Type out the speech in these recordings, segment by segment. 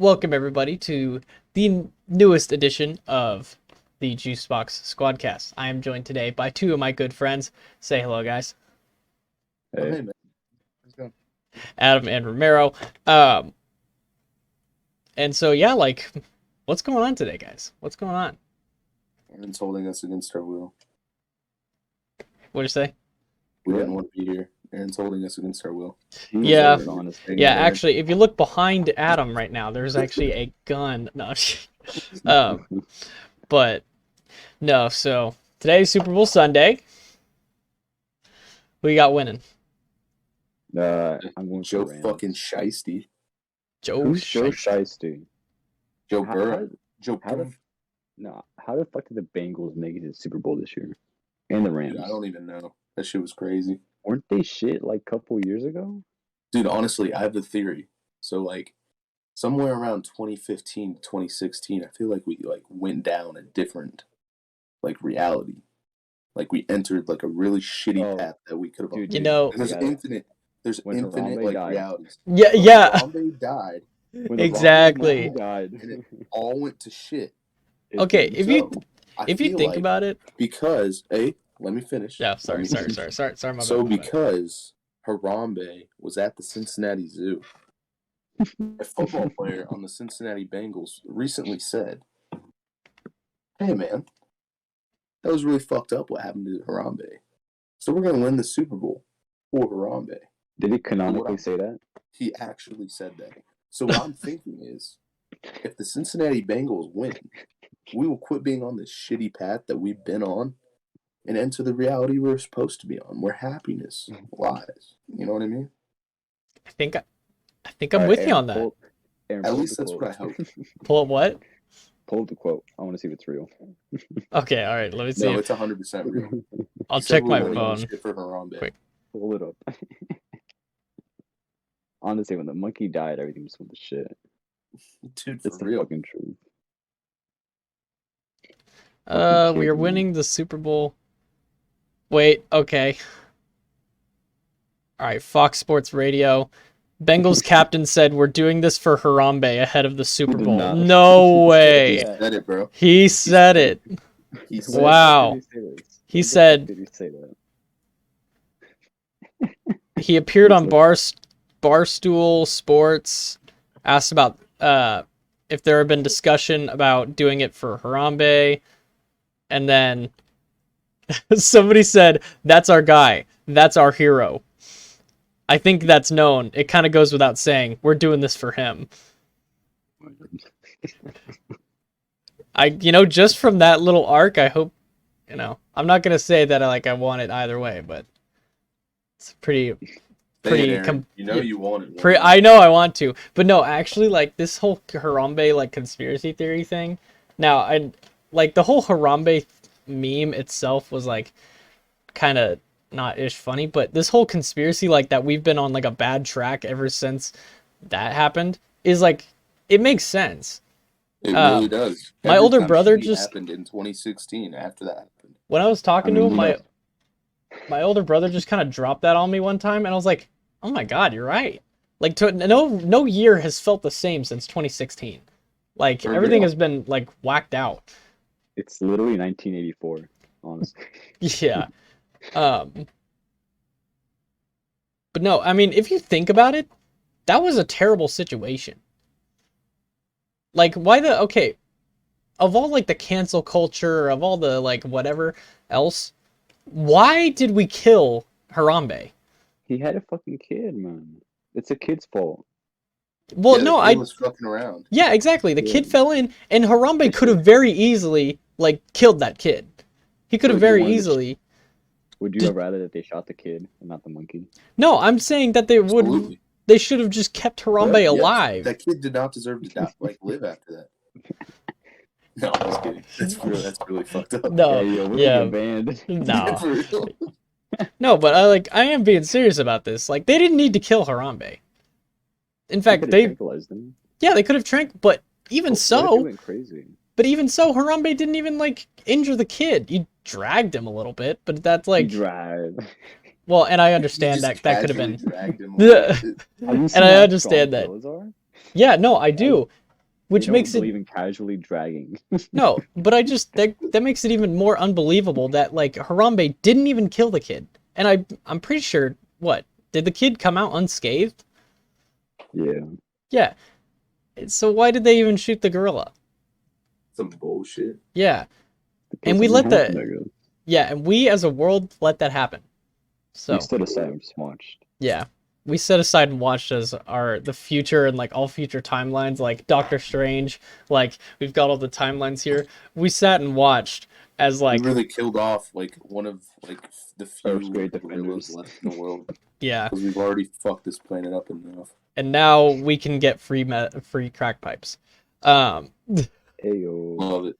Welcome everybody to the newest edition of the Juicebox Squadcast. I am joined today by two of my good friends. Say hello, guys. Hey, man. How's it going? Adam and Romero. And so yeah, what's going on today, guys? What's going on? Aaron's holding us against our will. What'd you say? We didn't want to be here. Aaron's holding us against our will. Yeah. Actually, if you look behind Adam right now, there's actually a gun. No, but no. So today's Super Bowl Sunday. Who you got winning? I'm going Joe for Rams. fucking Shiesty. Who's Joe Shiesty? Joe How- Burrow. Joe how Burrow. No, how the fuck did the Bengals make it to the Super Bowl this year? And the Rams. Dude, I don't even know. That shit was crazy. Weren't they shit like a couple years ago? Dude, honestly, I have a theory. So, somewhere around 2015 to 2016, I feel like we, went down a different, reality. We entered, a really shitty path that we could have... Dude, You know, There's gotta- There's when infinite, Harambe died. realities. yeah. Harambe died, When the Exactly. Rockets died. and it all went to shit. Okay, did. if you I think feel about it, because let me finish. yeah. Sorry, Let me my finish. bad. So my bad. because Harambe was at the Cincinnati Zoo, a football player on the Cincinnati Bengals recently said, "Hey man, that was really fucked up what happened to Harambe. So we're gonna win the Super Bowl for Harambe." Did he canonically say that? He actually said that. So what I'm thinking is, if the Cincinnati Bengals win, we will quit being on this shitty path that we've been on and enter the reality we're supposed to be on, where happiness lies. You know what I mean? I think I'm with you on that. At least that's what I hope. Pull up what? Pull up the quote. I want to see if it's real. Okay, all right. Let me see. No, it's 100% real. I'll He said check we're my winning phone. this shit for Harambe. Quick. Pull it up. Honestly, when the monkey died, everything just went to shit. Dude, It's for the real. fucking truth. We are winning the Super Bowl. Wait, okay. All right, Fox Sports Radio. Bengals captain said we're doing this for Harambe ahead of the Super did Bowl. not. No He way. said it, bro. He said it. He When said the Wow. fuck did he say this? He When the fuck said- did he say that? He appeared on Just Barstool Sports, asked about if there had been discussion about doing it for Harambe, and then somebody said, "That's our guy. That's our hero." I think that's known. It kind of goes without saying. We're doing this for him. Just from that little arc, I hope, I'm not gonna say that I want it either way, but it's pretty. Say it, Aaron. You want it. I know I want to, but no, actually, this whole Harambe conspiracy theory thing. Now, the whole Harambe meme itself was kind of not ish funny, but this whole conspiracy that we've been on a bad track ever since that happened is it makes sense. It really does. My older time brother shitty just happened in 2016 after that happened. when I was talking to him, you my older brother just kind of dropped that on me one time, and I was like, "Oh my god, you're right." No year has felt the same since 2016. For Everything real. has been whacked out. It's literally 1984, honestly. Yeah. But no, I mean, if you think about it, that was a terrible situation. Of all the cancel culture, of all the whatever else, why did we kill Harambe? He had a fucking kid, man. It's a kid's fault. Well, Yeah, no, the kid was fucking around. yeah, exactly. The kid Yeah. fell in, and Harambe could have very easily killed that kid. He could have But you very wanted to- easily. Would you have rather that they shot the kid and not the monkey? No, I'm saying that they would. Absolutely. They should have just kept Harambe Yes, alive. that kid did not deserve to die, live after that. No, I'm just kidding. That's really fucked up. No, Hey, yo, we're yeah. gonna get banned. No, For real. no, but I am being serious about this. They didn't need to kill Harambe. In fact, They tranquilized him. they could have but even What if so, he went crazy. Harambe didn't even injure the kid. You dragged him a little bit, but that's Drive. well, and I You understand just that could have casually been. dragged him Yeah. away. Have you And seen I how understand strong that. those are? Yeah, no, I do. which They makes don't it believe in casually dragging. no, but I just that makes it even more unbelievable that like Harambe didn't even kill the kid. And I'm pretty sure what? Did the kid come out unscathed? Yeah. Yeah. So why did they even shoot the gorilla? Some bullshit. Yeah. Because And we something let happened, I the guess. yeah, and we as a world let that happen. So We stood aside and just watched. yeah. We set aside and watched as the future and like all future timelines, like Doctor Strange, like we've got all the timelines here. We sat and watched as We like really killed off like one of like the First few grade gorillas defenders. left in the world yeah. because we've already fucked this planet up enough. And now we can get free crack pipes. Ayo. Love it.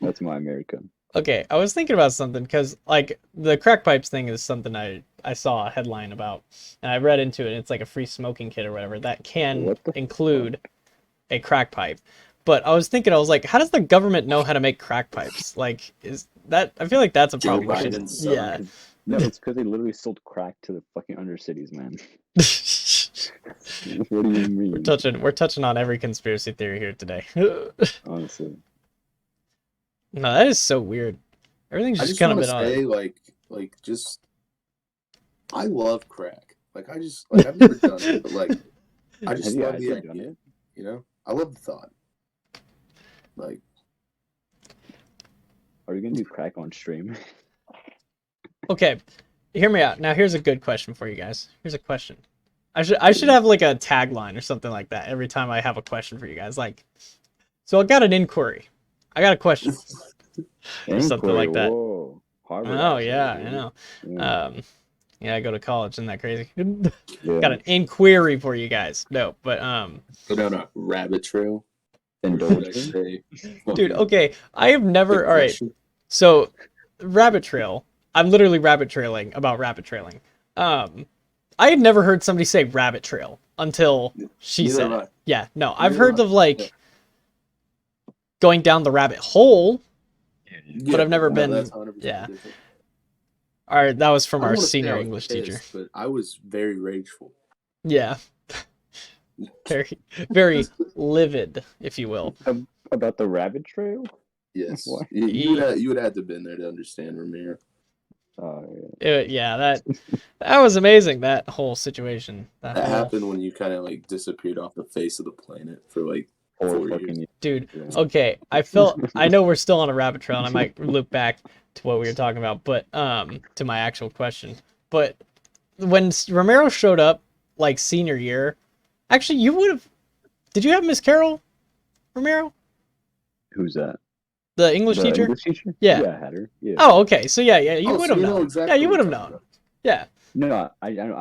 That's my America. Okay, I was thinking about something because like the crack pipes thing is something I saw a headline about and I read into it. And it's like a free smoking kit or whatever that can What the include a crack pipe. But I was thinking, I was like, how does the government know how to make crack pipes? Like, is that? I feel like that's a Joe problem. We should- Biden's son. yeah. No, it's because they literally sold crack to the fucking undercities, man. What do you mean? we're touching on every conspiracy theory here today. Honestly. No, that is so weird. Everything's I just just kind of want to been on say it. like just I love crack. Like I just like I've never done it, but like I Have just you love the actually done idea. it? You know, I love the thought. Like Are you gonna do crack on stream? Okay, hear me out. Now here's a good question for you guys. Here's a question. I should have like a tagline or something like that every time I have a question for you guys. Like, so I got an inquiry. I got a question. Or something like that. Whoa. Harvard Oh accent, yeah, I dude. know. Yeah. Yeah, I go to college. Isn't that crazy? Yeah. Got an inquiry for you guys. No, but go down a rabbit trail. Indulge Or should I me? say, dude, fucking okay. I have never. All right. digression. So, rabbit trail. I'm literally rabbit trailing about rabbit trailing. I had never heard somebody say rabbit trail until she Neither said have it. I. Yeah, no, I've Neither heard have of I. like Yeah. going down the rabbit hole. Yeah, I've never no, been- That's 100% yeah. different. All right, that was from I our don't wanna say senior I was English pissed, teacher. but I was very rageful. Yeah, very, very livid, if you will. About the rabbit trail? Yes, What? you would have to been there to understand Ramiro. Yeah, that was amazing. That whole situation. That whole happened when you kind of like disappeared off the face of the planet for like 4 years. fucking dude. Yeah. Okay, I know we're still on a rabbit trail, and I might loop back to what we were talking about, but to my actual question. But when Romero showed up, like senior year, actually, you would have. Did you have Miss Carol, Romero, Who's that? the English The teacher? English teacher? Yeah. Yeah, I had her. Yeah. Oh, okay. So yeah, you Oh, would so have you know known. exactly Yeah, you what would have we're known. talking about. Yeah. No,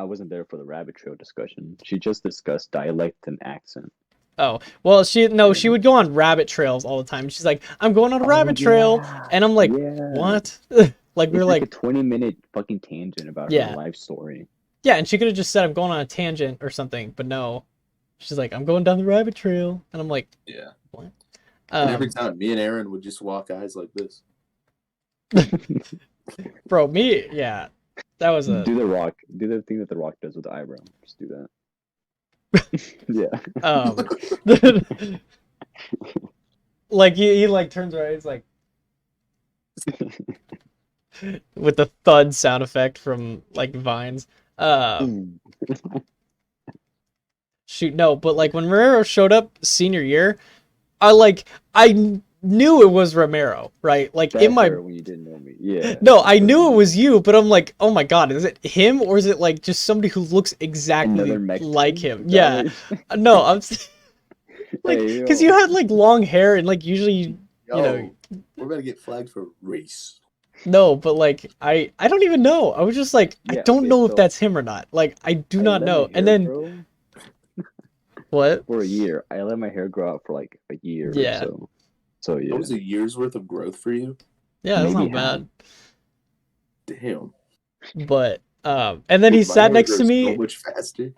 I wasn't there for the rabbit trail discussion. She just discussed dialect and accent. Oh, well, she would go on rabbit trails all the time. She's like, I'm going on a rabbit trail, and I'm like, yeah. what? Like we It's were like like, a 20-minute fucking tangent about Yeah. her life story. yeah, and she could have just said I'm going on a tangent or something, but no, she's like, I'm going down the rabbit trail, and I'm like, Yeah. what? And every time, me and Aaron would just walk eyes like this. Bro, yeah, that was a Do the thing that the Rock does with the eyebrow. Just do that. Yeah. like he like turns around, he's like with the thud sound effect from like Vines. Shoot, no, but like when Romero showed up senior year, I knew it was Romero, right? Like That in my hurt when you didn't know me. Yeah. no, I knew it was you, but I'm like, oh my god, is it him or is it like just somebody who looks exactly Another Mexican? like him? Is that Yeah, what no, I'm like Hey, because yo. you had like long hair and like usually you know we're about to get flagged for race. no, but like I don't even know. I was just like I Yeah, don't okay, know if so- that's him or not. Like I do I not let know. my And hair then grow what? for a year. I let my hair grow out for like a year Yeah. or so. So yeah. That was a year's worth of growth for you. Yeah, that's Maybe not bad. Damn. But and then he Dude, my sat hair next to grows me so much faster.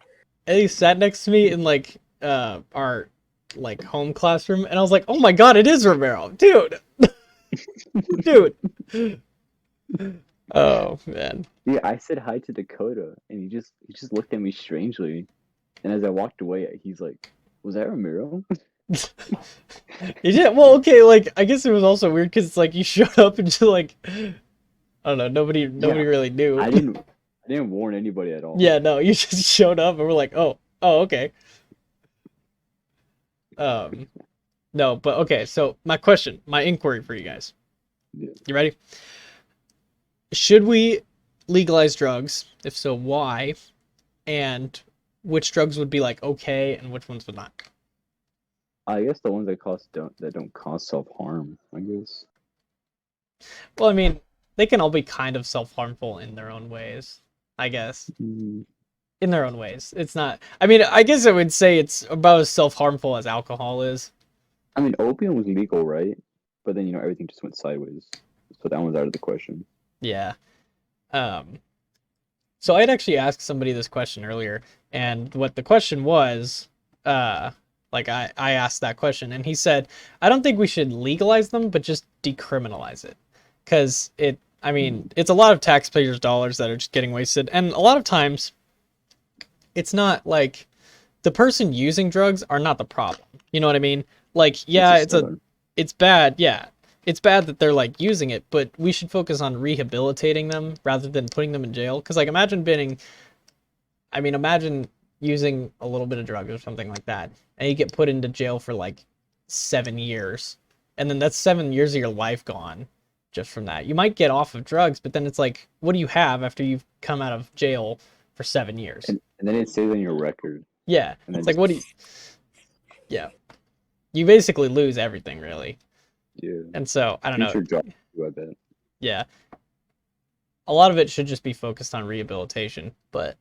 and he sat next to me in like our like home classroom and I was like, "Oh my god, it is Romero." Dude. Dude. Oh, man. Yeah, I said hi to Dakota, and he just looked at me strangely, and as I walked away, he's like, "Was that Ramiro?" You did well. Okay, like I guess it was also weird because it's like you showed up and just like I don't know. Nobody really knew. I didn't warn anybody at all. Yeah, no, you just showed up and we're like, oh, okay. No, but okay. So my inquiry for you guys. Yeah. You ready? Should we legalize drugs? If so, why? And which drugs would be like okay, and which ones would not? I guess the ones that don't cause self-harm, I guess. Well, I mean, they can all be kind of self-harmful in their own ways, I guess. Mm, In their own ways. It's not. I mean, I guess I would say it's about as self-harmful as alcohol is. I mean, opium was legal, right? But then, everything just went sideways. So that one's out of the question. Yeah. So I'd actually asked somebody this question earlier, and what the question was, like I asked that question, and he said, I don't think we should legalize them, but just decriminalize it. Because I mean, it's a lot of taxpayers' dollars that are just getting wasted, and a lot of times, it's not like the person using drugs are not the problem. You know what I mean? Like, yeah, it's bad. Yeah, it's bad that they're like using it, but we should focus on rehabilitating them rather than putting them in jail. Because like, imagine using a little bit of drugs or something like that, and you get put into jail for like 7 years, and then that's 7 years of your life gone just from that. You might get off of drugs, but then it's like, what do you have after you've come out of jail for 7 years? And then it says on your record. Yeah, And it's then like, what do you? Yeah, you basically lose everything, really. Yeah. And so I don't know. Future job, I bet. Yeah, a lot of it should just be focused on rehabilitation, but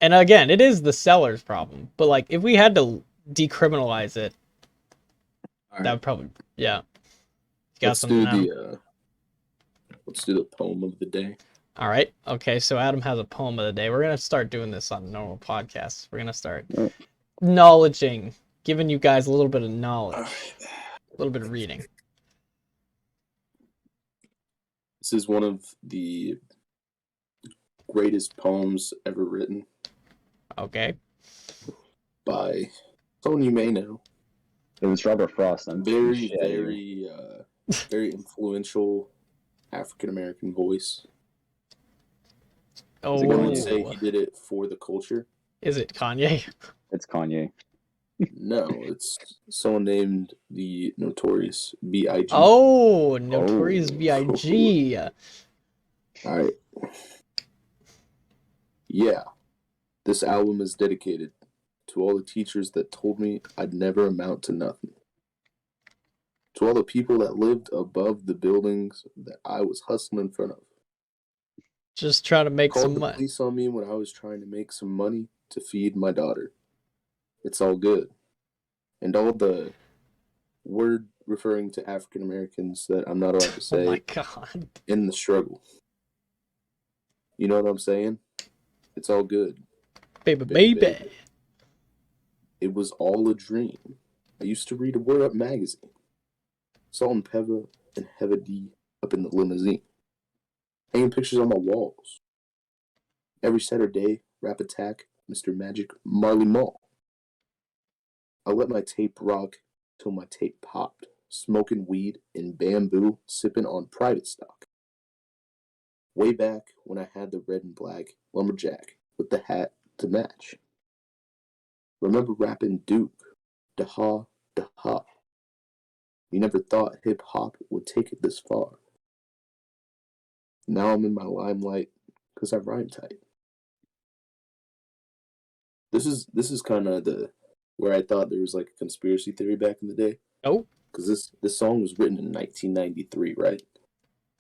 and again, it is the seller's problem. But like, if we had to decriminalize it, that would probably yeah. You got Let's something do now? let's do the poem of the day. All right. Okay. So Adam has a poem of the day. We're gonna start doing this on normal podcasts. We're gonna start acknowledging, giving you guys a little bit of knowledge, a little bit of reading. This is one of the greatest poems ever written Okay. by someone you may know. It was Robert Frost. Very influential African American voice. Oh, One would say he did it for the culture. Is it Kanye? It's Kanye. No, it's someone named the Notorious B.I.G. Oh, Notorious B.I.G. All right. Yeah, this album is dedicated to all the teachers that told me I'd never amount to nothing. To all the people that lived above the buildings that I was hustling in front of. Just trying to make Called some the money. police on me when I was trying to make some money to feed my daughter. It's all good. And all the word referring to African Americans that I'm not allowed to say Oh my god. in the struggle. You know what I'm saying? It's all good. Baby. It was all a dream. I used to read a Word Up magazine. Salt and Pepper and Heavy D up in the limousine. Hanging pictures on my walls. Every Saturday, Rap Attack, Mr. Magic, Marley Marl. I let my tape rock till my tape popped. Smoking weed in bamboo, sipping on private stock. Way back when I had the red and black lumberjack with the hat to match. Remember rapping Duke, da-ha, da-ha. You never thought hip-hop would take it this far. Now I'm in my limelight because I rhyme tight. This is kind of where I thought there was like a conspiracy theory back in the day. Oh. Because this song was written in 1993, right?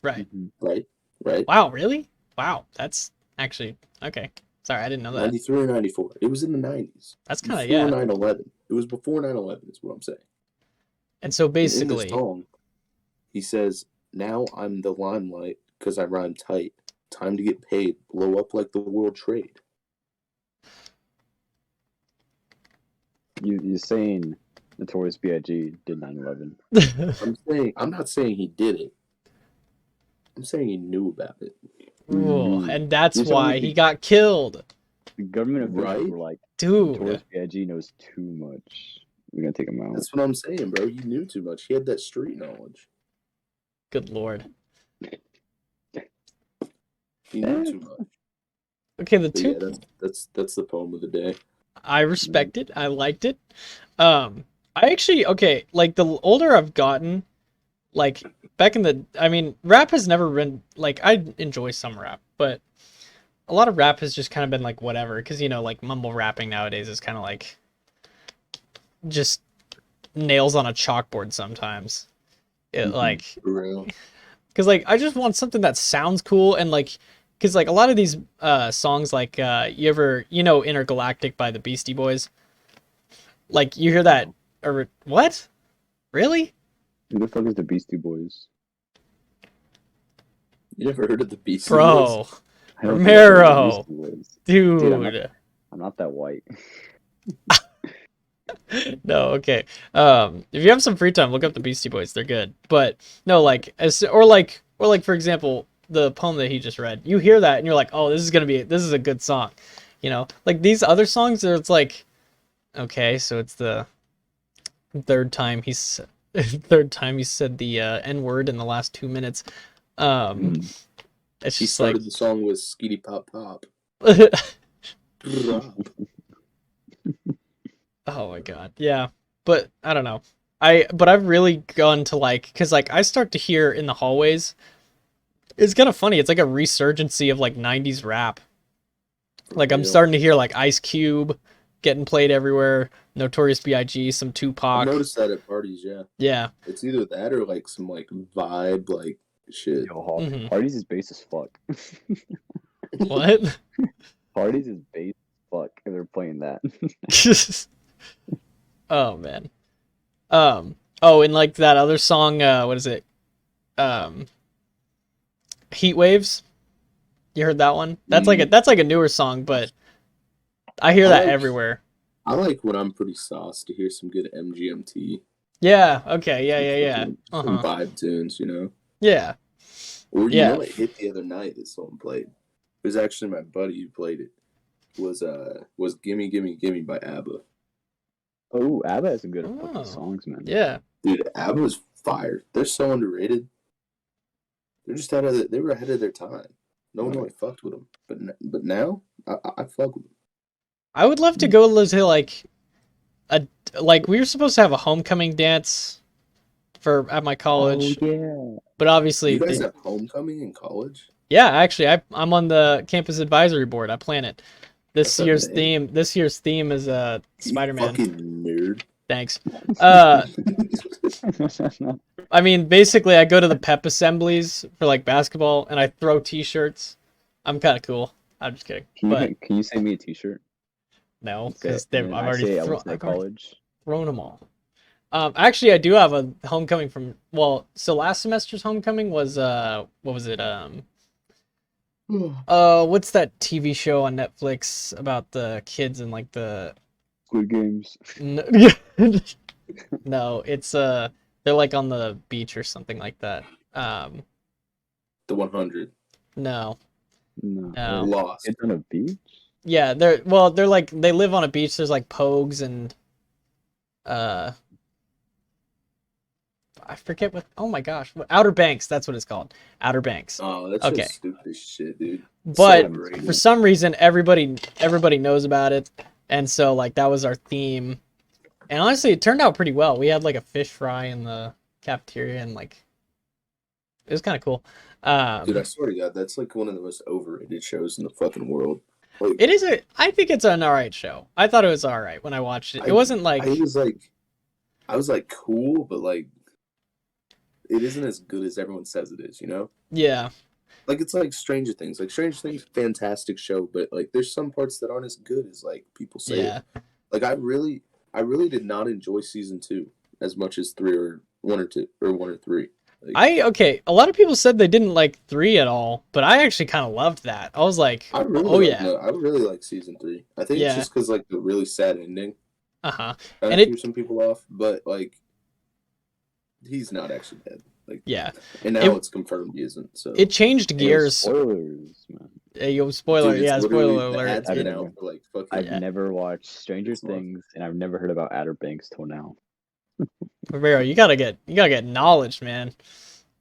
Right. Right. Wow, really? Wow, that's actually okay. Sorry, I didn't know that. 93 or 94. It was in the 90s. That's kind of before 9/11. It was before 9/11 is what I'm saying. And so basically, in this song, he says, "Now I'm the limelight because I rhyme tight. Time to get paid. Blow up like the world trade." You're saying Notorious B.I.G. did 9/11. I'm not saying he did it. I'm saying he knew about it. Ooh, and that's why he got killed. The government officials were like, dude, Notorious B.I.G. knows too much. We're gonna take him out. That's what I'm saying, bro. You knew too much. He had that street knowledge. Good lord. He knew too much. Okay, the But two. yeah, that's the poem of the day. I respect it. I liked it. I actually like the older I've gotten, like back in the, I mean, rap has never been like I enjoy some rap, but a lot of rap has just kind of been like whatever, because like mumble rapping nowadays is kind of like just nails on a chalkboard sometimes. It like For real. because like I just want something that sounds cool and like because like a lot of these songs like you ever Intergalactic by the Beastie Boys, like you hear that or what really Who the fuck is the Beastie Boys? You never heard of the Beastie bro Boys? I don't think I've heard of the Romero Beastie Boys. dude, I'm not that white. no, okay. If you have some free time, look up the Beastie Boys. They're good. But no, like or like for example, the poem that he just read. You hear that and you're like, "Oh, this is a good song." Like these other songs it's like, okay, so it's the third time he's third time he said the N-word in the last 2 minutes. It's He just like started the song with Skeety Pop Pop. oh my god. Yeah. But I don't know. I've really gone to like cuz like I start to hear in the hallways. It's kind of funny. It's like a resurgency of like 90s rap. Like I'm starting to hear like Ice Cube getting played everywhere, Notorious B.I.G., some I've Tupac. noticed that at parties, yeah. Yeah. It's either that or like some like vibe like shit. Yo, Parties is base as fuck. What? Parties is base as fuck if they're playing that. Oh man. Oh, and like that other song, what is it? Heat Waves. You heard that one? That's like a newer song, but I hear that everywhere. I like when I'm pretty sauced to hear some good MGMT. Yeah, okay, yeah. Some vibe tunes, Yeah. Or you know what hit the other night that someone played? It was actually my buddy who played it. Was Gimme Gimme Gimme by ABBA. Oh, ABBA has some good fucking songs, man. Yeah. Dude, ABBA was fire. They're so underrated. They're just they were ahead of their time. No one really fucked with them. But now, I fuck with them. I would love to go to like we were supposed to have a homecoming dance at my college. Oh, yeah. But obviously you guys have homecoming in college? Yeah, actually I'm on the campus advisory board. I plan it. This year's theme is Spider-Man. You fucking nerd. Thanks. I mean, basically I go to the pep assemblies for like basketball and I throw t-shirts. I'm kind of cool. I'm just kidding. Can you send me a t-shirt? No, because I've already thrown them all. Actually, I do have a homecoming from. Well, so last semester's homecoming was what was it? What's that TV show on Netflix about the kids and like the Squid Games? No, it's they're like on the beach or something like that. The 100. No. Lost. It's on a beach? Yeah, they're like they live on a beach. There's like pogues and I forget what. Oh my gosh, Outer Banks. That's what it's called. Outer Banks. Oh, that's just stupid as shit, dude. But for some reason, everybody knows about it, and so like that was our theme. And honestly, it turned out pretty well. We had like a fish fry in the cafeteria, and like it was kind of cool. Dude, I swear to God, that's like one of the most overrated shows in the fucking world. Like, it is I think it's an alright show. I thought it was alright when I watched it. It wasn't like I was like cool, but like it isn't as good as everyone says it is, Yeah. Like it's like Stranger Things. Like Stranger Things, fantastic show, but like there's some parts that aren't as good as like people say. Yeah. Like I really did not enjoy season 2 as much as 3 or 1 or 2 or 1 or 3. Like, a lot of people said they didn't like 3 at all, but I actually kind of loved that. I was like, I really like season 3. I think it's just because like the really sad ending. And it threw some people off, but like he's not actually dead. Like yeah, and now it's confirmed he isn't. So it changed gears. Spoilers, man. Hey, yo, spoiler. Dude, it's Yeah, literally spoiler the alert. ads I've been never- out for like fucking. I've Yeah. never watched Stranger This month. Things, and I've never heard about Outer Banks till now. Rivero, you gotta get knowledge, man.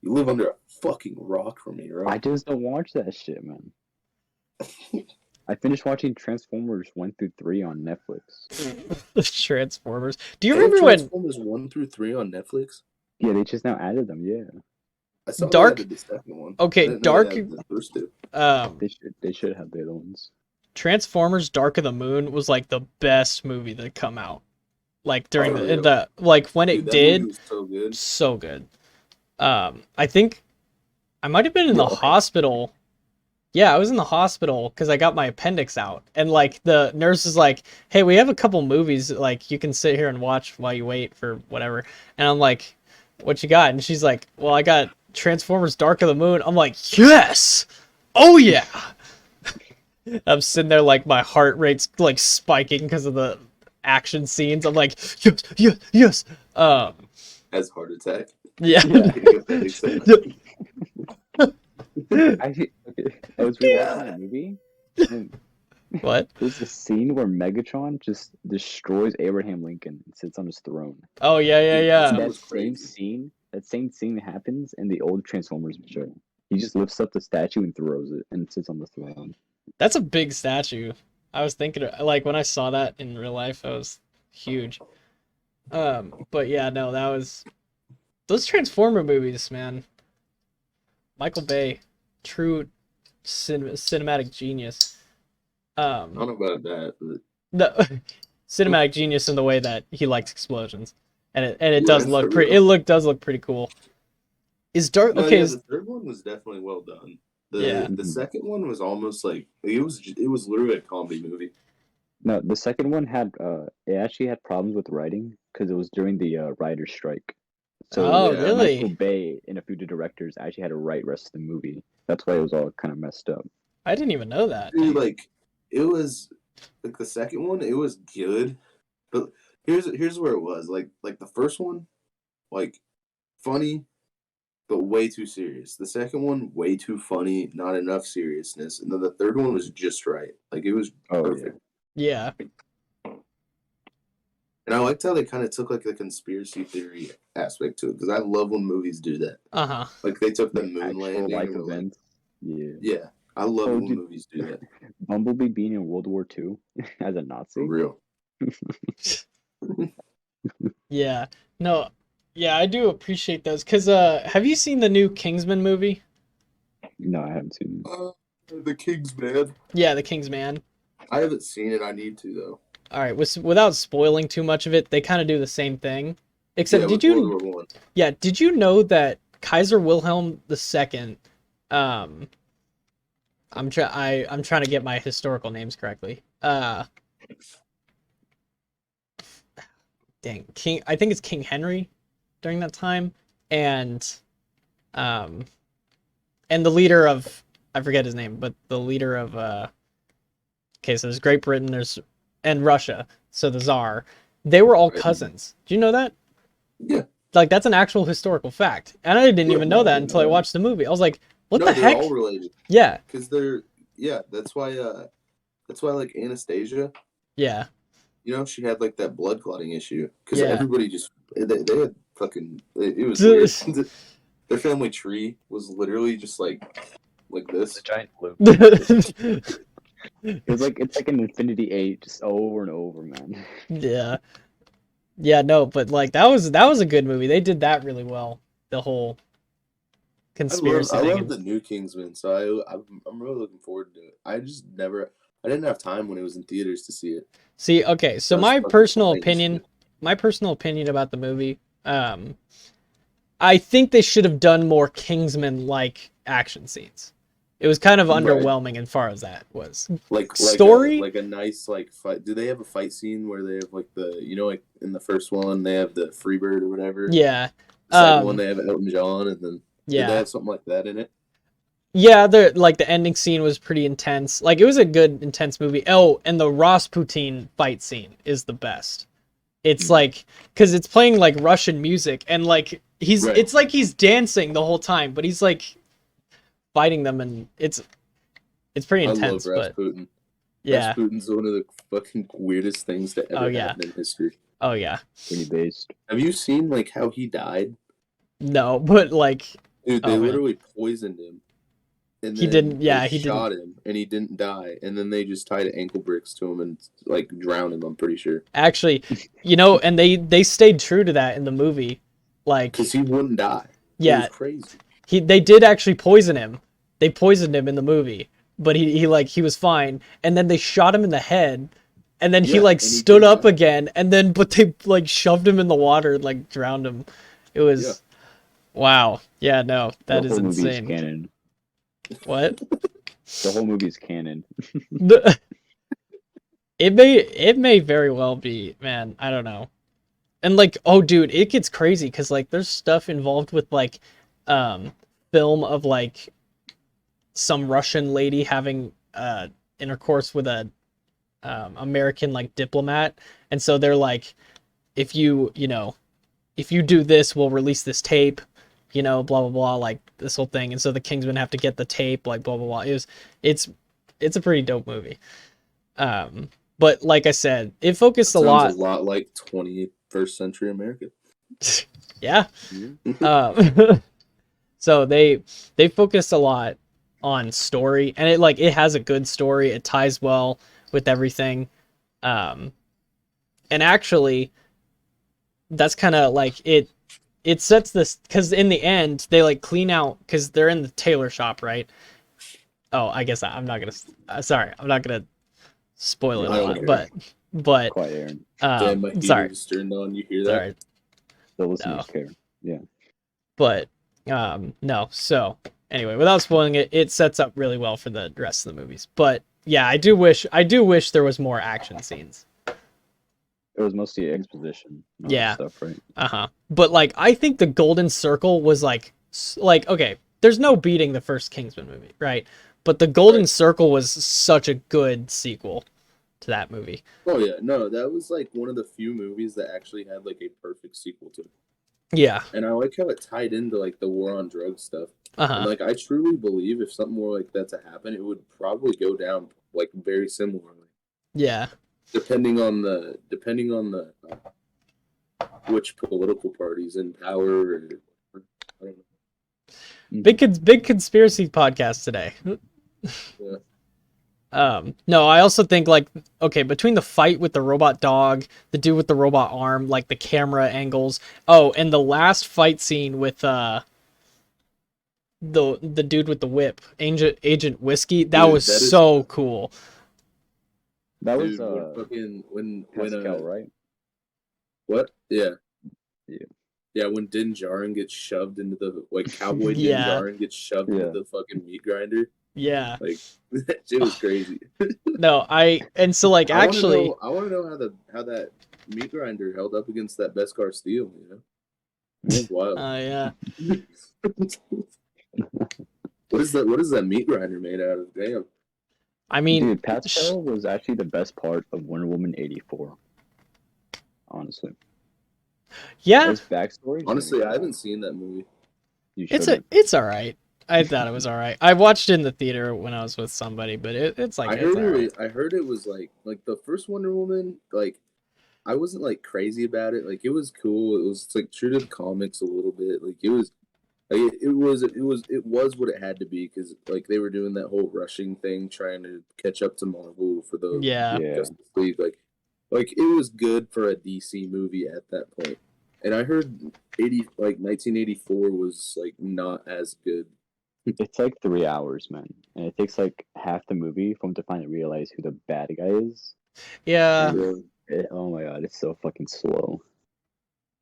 You live under a fucking rock for me, right? I just don't watch that shit, man. I finished watching Transformers 1 through 3 on Netflix. Transformers. Do you They have remember when Transformers 1 through 3 on Netflix? Yeah, they just now added them. Yeah, I saw Dark- they added the second one. Okay, I didn't know Dark- they added the first two. they should have the other ones. Transformers Dark of the Moon was like the best movie that come out. Like during Oh, the, yeah. the like when Dude, it that did, movie was so good. so good. I think I might have been in the Yeah. hospital. Yeah, I was in the hospital because I got my appendix out, and like the nurse is like, "Hey, we have a couple movies like you can sit here and watch while you wait for whatever." And I'm like, "What you got?" And she's like, "Well, I got Transformers Dark of the Moon." I'm like, "Yes, oh yeah." I'm sitting there like my heart rate's like spiking because of the action scenes. I'm like, "Yes, yes, yes." Has heart attack. Yeah. Actually, okay, I was rewatching the movie. And What? there's a scene where Megatron just destroys Abraham Lincoln and sits on his throne. Oh yeah, yeah, Dude, yeah. That That was same crazy. scene, happens in the old Transformers show. He just lifts up the statue and throws it, and sits on the throne. That's a big statue. I was thinking, like, when I saw that in real life, it was huge. But yeah, no, that was those Transformer movies, man. Michael Bay, true cinematic genius. I don't know about that, but The cinematic genius in the way that he likes explosions, and it Yeah, does for look pretty. real. Does look pretty cool. Is Dark no, okay? yeah, Is, the third one was definitely well done. Yeah. The second one was almost like it was literally a comedy movie. No, the second one had it actually had problems with writing because it was during the writer's strike. So Oh, yeah, really? Michael Bay and a few of the directors actually had to write rest of the movie. That's why it was all kind of messed up. I didn't even know that. Dude, like it was like the second one, it was good, but here's where it was. Like the first one, like funny, but way too serious. The second one, way too funny, not enough seriousness, and then the third one was just right. Like it was Oh perfect. Yeah. And I liked how they kind of took like the conspiracy theory aspect to it because I love when movies do that. Uh huh. Like they took the yeah. moon Actual landing. life and were like- events. Yeah. yeah, I love Oh, it when dude. movies do that. Bumblebee being in World War II as a Nazi. For real. Yeah. No. Yeah, I do appreciate those. Cause have you seen the new Kingsman movie? No, I haven't seen it. The King's Man. Yeah, The King's Man. I haven't seen it. I need to though. All right, without spoiling too much of it, they kind of do the same thing. Except, yeah, did with you? World War One. Yeah, did you know that Kaiser Wilhelm II? I'm trying to get my historical names correctly. Dang, King. I think it's King Henry during that time, and the leader of, I forget his name, but the leader of okay, so there's Great Britain, and Russia, so the Tsar, they were all Right. cousins. Do you know that? Yeah. Like, that's an actual historical fact, and I didn't Yeah, even know no, I that didn't until I know that. watched the movie. I was like, what no, the they're heck? all related Yeah, because they're that's why like Anastasia, yeah, you know, she had like that blood clotting issue because Yeah. everybody just they had fucking it was weird. Their family tree was literally just like It's this. a giant loop. It's like an Infinity 8 just over and over, man. yeah, yeah. No, but like that was a good movie. They did that really well. The whole conspiracy I thing. love the new Kingsman, so I'm really looking forward to it. I didn't have time when it was in theaters to see it. See, okay, so That's my fucking personal fine opinion, shit. about the movie, I think they should have done more Kingsman-like action scenes. It was kind of Right. underwhelming as far as that was. Like Story? like a nice like fight. Do they have a fight scene where they have like the like in the first one they have the Freebird or whatever? Yeah, The second one they have Elton John, and then did they yeah, have something like that in it? yeah. The ending scene was pretty intense. Like, it was a good intense movie. Oh, and the Rasputin fight scene is the best. It's like, because it's playing like Russian music, and like Right. it's like he's dancing the whole time, but he's like fighting them, and It's pretty I love intense, but Rasputin. yeah. Rasputin's one of the fucking weirdest things to Oh ever yeah. happen in history. Oh yeah. Pretty based. Have you seen like how he died? No, but like, Dude, they oh man, literally poisoned him, and he then didn't. they Yeah, he didn't. shot him, and he didn't die. And then they just tied ankle bricks to him and like drowned him. I'm pretty sure Actually, you know, and they stayed true to that in the movie. Like, because he wouldn't die. It was yeah, crazy. they did actually poison him. They poisoned him in the movie, but he was fine. And then they shot him in the head, and then he Yeah, like and he stood came up back. again, and then but they like shoved him in the water, and, like drowned him. It was Yeah. wow. Yeah, no, that The is whole movie is insane. canon. What? The whole movie is canon. It may very well be, man. I don't know. And like, oh dude, it gets crazy because like there's stuff involved with like um film of like some Russian lady having intercourse with a American like diplomat, and so they're like, if if you do this, we'll release this tape, blah blah blah, like this whole thing, and so the Kingsmen have to get the tape, like blah blah blah. It's it's a pretty dope movie. But like I said, it focused a Sounds lot. a lot like 21st century America. Yeah. Mhm. So they focused a lot on story, and it has a good story. It ties well with everything. Um, and actually, that's kind of like it sets this because in the end they like clean out because they're in the tailor shop, right? Oh, I guess I'm not gonna. Sorry, I'm not gonna spoil it I a don't lot, care. but Quiet, Aaron. Damn, my heater sorry, just turned on. You hear that? sorry, The listeners care. Yeah. but no. So anyway, without spoiling it, it sets up really well for the rest of the movies. But yeah, I do wish there was more action scenes. It was mostly exposition and all Yeah. that stuff, right? But like I think the Golden Circle was like okay, there's no beating the first Kingsman movie, right? But the Golden Right. Circle was such a good sequel to that movie. Oh yeah, no, that was like one of the few movies that actually had like a perfect sequel to it. Yeah. And I like how it tied into like the war on drugs stuff. And Uh-huh. like I truly believe if something more like that to happen, it would probably go down like very similarly, Yeah. depending on the which political parties in power. Or, I don't know. Big conspiracy podcast today. Yeah. No, I also think like okay, between the fight with the robot dog, the dude with the robot arm, like the camera angles. Oh, and the last fight scene with the dude with the whip, Agent Whiskey, that Dude, was that is so cool. That Dude, was when fucking when Pascal, right? what? Yeah. Yeah. Yeah, when Din Djarin gets shoved into the like cowboy Din Yeah. Djarin gets shoved into the fucking meat grinder. Yeah. Like that shit was crazy. No, and so like actually I wanna know how that meat grinder held up against that Beskar steel, you know? It's wild. yeah. What is that meat grinder made out of? Damn. I mean, Dude, Pascal was actually the best part of Wonder Woman 84. Honestly. yeah, His backstory. Honestly, I haven't seen that movie. You should. it's all right. I thought it was all right. I watched it in the theater when I was with somebody, but it's like it's all right. I heard it was like the first Wonder Woman, like I wasn't like crazy about it. Like it was cool. It was like true to the comics a little bit. Like it was like it was what it had to be because like they were doing that whole rushing thing, trying to catch up to Marvel for the Yeah. Justice League. Like it was good for a DC movie at that point. And I heard 1984 was like not as good. It's like 3 hours, man, and it takes like half the movie for him to finally realize who the bad guy is. Yeah. Oh my god, it's so fucking slow.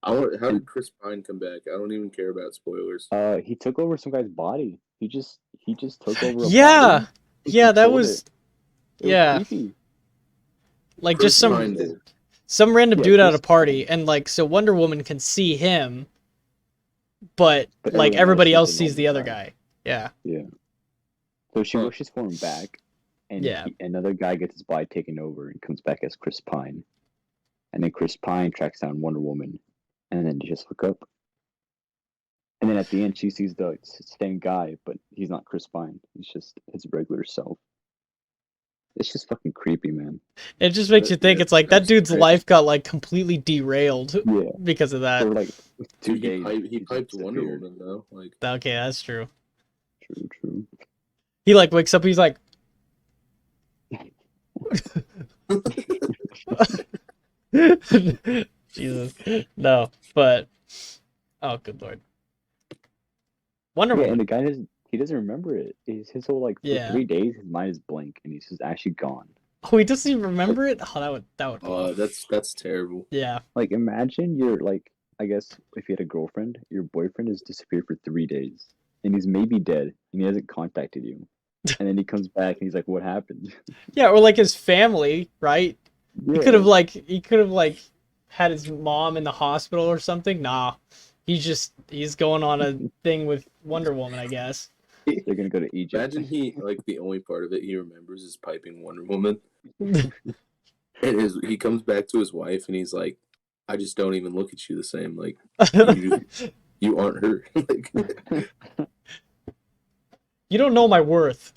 How did Chris Pine come back? I don't even care about spoilers. He took over some guy's body. He just took over. Yeah. Body Yeah, that controlled was it. It yeah. was creepy. Like Chris just Pine did. some random Yeah, dude at a Chris party, Pine. and like so Wonder Woman can see him, but But like everyone everybody else else sees sees the the other normal guy. Yeah. Yeah. So she Huh. wishes for him back, and Yeah. another guy gets his body taken over and comes back as Chris Pine. And then Chris Pine tracks down Wonder Woman, and then they just hook up. And then at the end, she sees the same guy, but he's not Chris Pine. He's just his regular self. It's just fucking creepy, man. It just makes you think. Yeah, It's like that that's dude's great. life got like completely derailed Yeah. because of that. For like 2 Dude, days. he just piped Wonder disappeared. Woman though. Like, Okay, that's true. True. He like wakes up. He's like, Jesus, no. But oh, good lord, Wonder Yeah, and Woman. the guy doesn't remember it. His whole like for Yeah. 3 days his mind is blank and he's just actually gone. Oh, he doesn't even remember it. Oh, that would blow. that's terrible. Yeah. Like imagine you're like, I guess if you had a girlfriend, your boyfriend has disappeared for 3 days and he's maybe dead and he hasn't contacted you. And then he comes back and he's like, what happened? Yeah, or like his family, right? He Yeah. could have like had his mom in the hospital or something. Nah. He's going on a thing with Wonder Woman, I guess. They're gonna go to Egypt. Imagine he like the only part of it he remembers is piping Wonder Woman. And he comes back to his wife and he's like, I just don't even look at you the same. Like you aren't her. Like, You don't know my worth.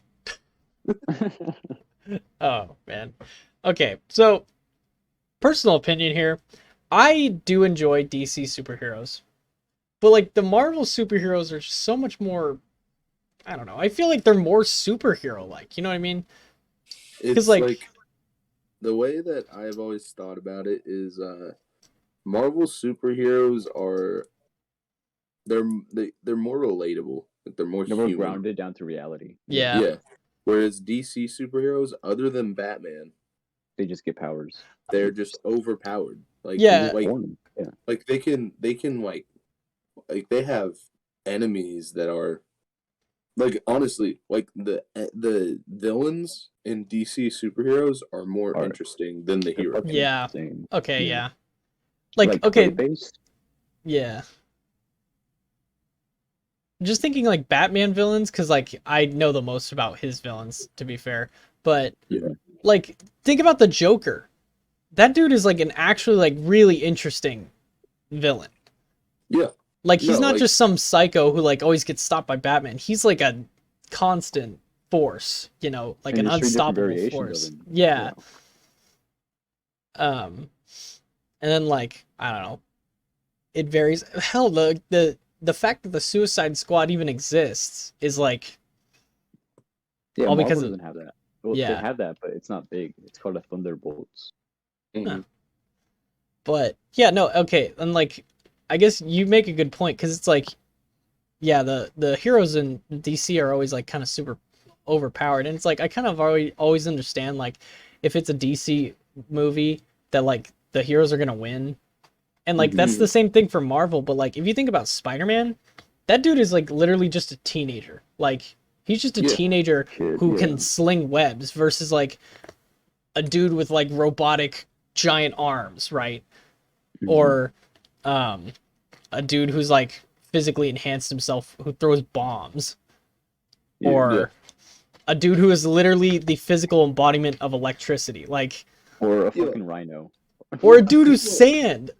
Oh, man. Okay, so personal opinion here. I do enjoy DC superheroes. But like the Marvel superheroes are just so much more, I don't know. I feel like they're more superhero like, you know what I mean? it's like- like the way that I've always thought about it is Marvel superheroes are they're more relatable. Like they're more They're more human. grounded down to reality. Yeah. Yeah. Whereas DC superheroes, other than Batman, They just get powers. they're just overpowered. Like Yeah. like Yeah. like they can like they have enemies that are like honestly like the villains in DC superheroes are more Are- interesting than the They're heroes. fucking Yeah. insane. Okay, Yeah. yeah. Like okay, Clayface, yeah. Just thinking like Batman villains, because like I know the most about his villains, to be fair. But Yeah. like think about the Joker. That dude is like an actually like really interesting villain. Yeah. Like he's No, not like- just some psycho who like always gets stopped by Batman. He's like a constant force, you know, like And an there's 3 different unstoppable variations of force. him. Yeah. And then like I don't know, it varies. Hell, the fact that the Suicide Squad even exists is like Yeah, all Marvel because of- doesn't have that. Well, Yeah. they have that, but it's not big. It's called a Thunderbolts. Mhm. But yeah, no, okay, and like I guess you make a good point because it's like, yeah, the heroes in DC are always like kind of super overpowered, and it's like I kind of always understand like if it's a DC movie that like the heroes are gonna win, and like that's the same thing for Marvel. But like if you think about Spider-Man, that dude is like literally just a teenager. Like he's just a Yeah. teenager Kid, who yeah. can sling webs versus like a dude with like robotic giant arms, right? Or a dude who's like physically enhanced himself who throws bombs. Yeah, Or a dude who is literally the physical embodiment of electricity. Like Or a Yeah. fucking rhino. or a dude who's sand.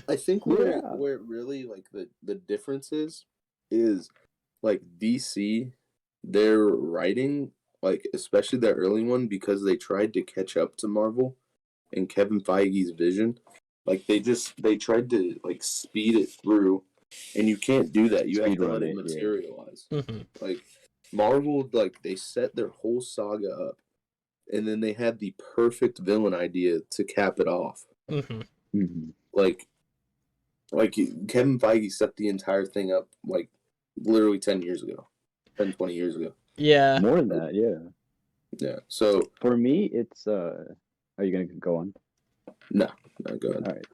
I think where Yeah. where it really like the difference is like DC, their writing, like especially the early one, because they tried to catch up to Marvel and Kevin Feige's vision. Like they tried to like speed it through, and you can't do that. You have to Speedrun let it it, yeah. materialize. Mhm. Like Marvel, like they set their whole saga up, and then they had the perfect villain idea to cap it off. Mhm. Mhm. Like Kevin Feige set the entire thing up like literally 10 years ago, 10, 20 years ago. Yeah. More than that, yeah. Yeah. So For me, it's Are you gonna go on? no, go ahead. All right.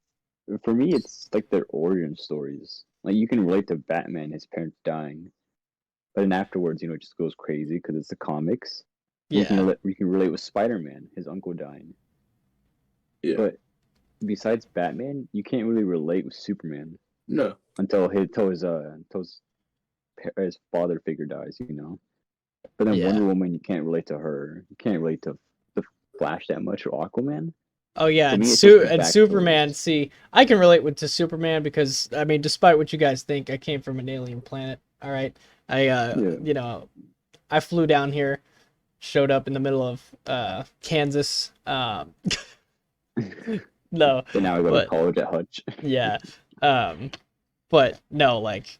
For me, it's like their origin stories. Like you can relate to Batman, his parents dying, but then afterwards, it just goes crazy because it's the comics. Yeah. We can relate with Spider-Man, his uncle dying. Yeah. But besides Batman, you can't really relate with Superman No. until his father figure dies, But then Yeah. Wonder Woman, you can't relate to her. You can't relate to the Flash that much or Aquaman. Oh yeah, To and, me, it's just the and backstories. Superman. See, I can relate to Superman because I mean, despite what you guys think, I came from an alien planet. All right, I Yeah. I flew down here, showed up in the middle of Kansas. No, And now I go to but college at Hutch. yeah. But no, like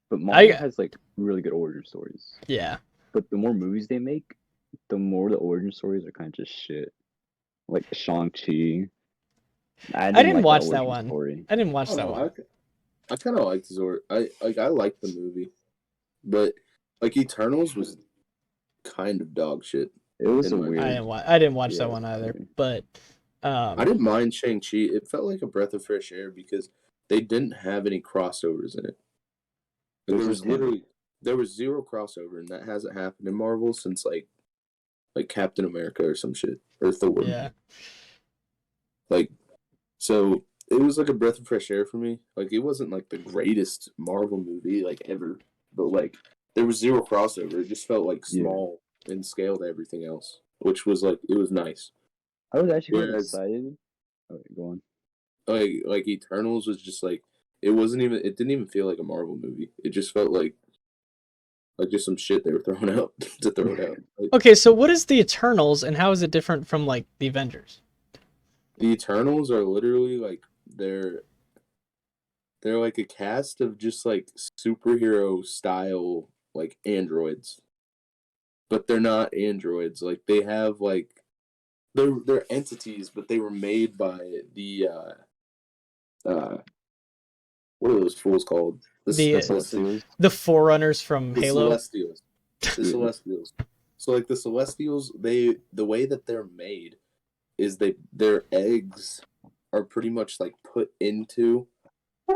But Marvel I has like really good origin stories. yeah. But the more movies they make, the more the origin stories are kind of just shit. Like Shang-Chi. I I didn't didn't like that watch that origin one. story. I didn't I watch don't that know. one. I kind of liked his or I liked the movie, but like Eternals was kind of dog shit. It was In a my weird. I didn't watch Yeah, that one either. But I didn't mind Shang-Chi. It felt like a breath of fresh air because they didn't have any crossovers in it. It was There was just him. literally there was zero crossover, and that hasn't happened in Marvel since like Captain America or some shit or Thor. yeah. Like, so it was like a breath of fresh air for me. Like, it wasn't like the greatest Marvel movie like ever, but like there was zero crossover. It just felt like Yeah. small in scale to everything else, which was like it was nice. I was actually kind of Whereas excited. Okay, go on. like Eternals was just like it didn't even feel like a Marvel movie. It just felt like just some shit they were throwing out to throw it out. Like, Okay, so what is the Eternals and how is it different from like the Avengers? the Eternals are literally like they're like a cast of just like superhero style like androids. But they're not androids. Like they have like they're entities, but they were made by the what are those fools called? The Celestials. the Forerunners from The Halo. Celestials. The Celestials. So like the Celestials, the way that they're made is their eggs are pretty much like put into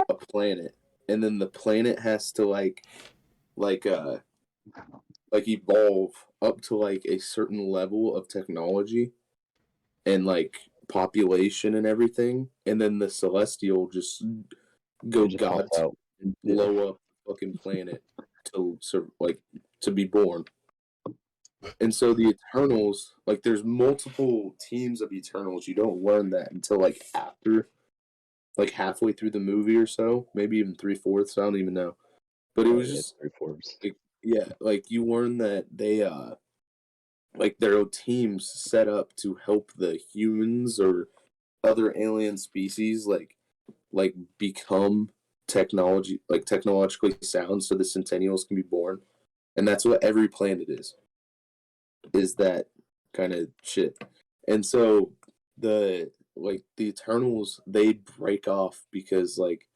a planet, and then the planet has to like evolve up to like a certain level of technology and like population and everything, and then the Celestial just go It just god popped out. and Yeah. blow up the fucking planet to be born. And so the Eternals, like there's multiple teams of Eternals. You don't learn that until like after, like halfway through the movie or so, maybe even 3/4. I don't even know. But it was Yeah, just 3/4. like, yeah, like you learn that they like their teams set up to help the humans or other alien species like become technologically sound so the Centennials can be born. And that's what every planet is that kind of shit. And so the Eternals, they break off because like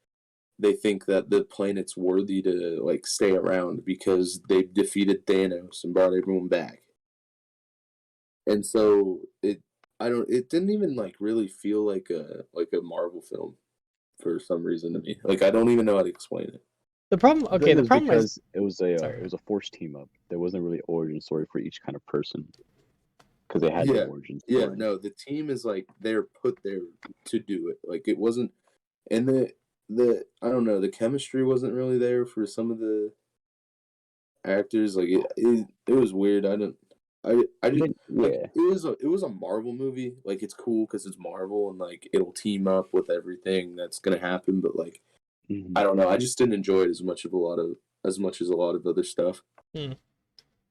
they think that the planet's worthy to like stay around because they defeated Thanos and brought everyone back. And so it didn't even like really feel like a Marvel film for some reason to me. Like I don't even know how to explain it. The problem I feel okay, like it the was problem is because it sorry. was a forced team up. There wasn't really origin story for each kind of person because they had no Yeah. origin Yeah, story. no, the team is like they're put there to do it. Like it wasn't and the I don't know, the chemistry wasn't really there for some of the actors. Like it was weird. I just like Yeah, it was a Marvel movie. Like it's cool because it's Marvel and like it'll team up with everything that's gonna happen. But like I don't know, I just didn't enjoy it as much as a lot of other stuff. Hmm.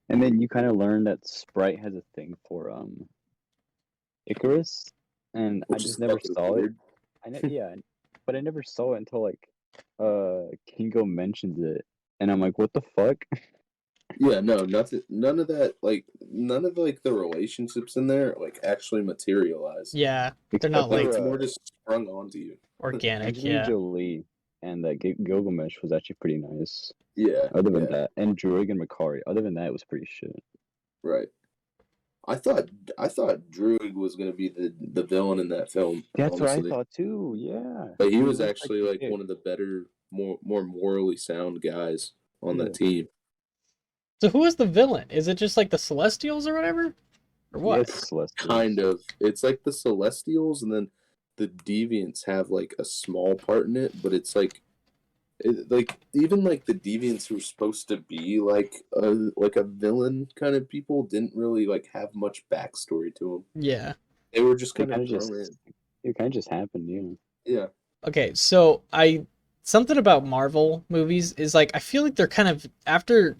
and then you kind of learn that Sprite has a thing for Icarus, and I Which is just never fucking saw it. weird. Yeah, but I never saw it until like Kingo mentions it, and I'm like, what the fuck? Yeah, no, nothing. None of that. Like none of like the relationships in there like actually materialize. Yeah, they're Except not Like like it's for more just sprung onto you. organic, Angelina yeah. Jolie and that Gilgamesh was actually pretty nice. Yeah, Other than yeah, that, and Druig and Makari. Other than that, it was pretty shit. right. I thought Druig was gonna be the villain in that film. That's what I Honestly, thought too. Yeah, but he was looked like actually the like dick. one of the better, more morally sound guys on Yeah. that team. So who is the villain? Is it just like the Celestials or whatever? Or what? Yes, Celestials. Kind of. It's like the Celestials, and then the Deviants have like a small part in it, but it's like even like the Deviants who were supposed to be like a villain kind of people didn't really like have much backstory to them. Yeah. They were just They kind kind of of just, thrown in. it kind of just happened. Yeah. Yeah. Okay, so something about Marvel movies is like I feel like they're kind of after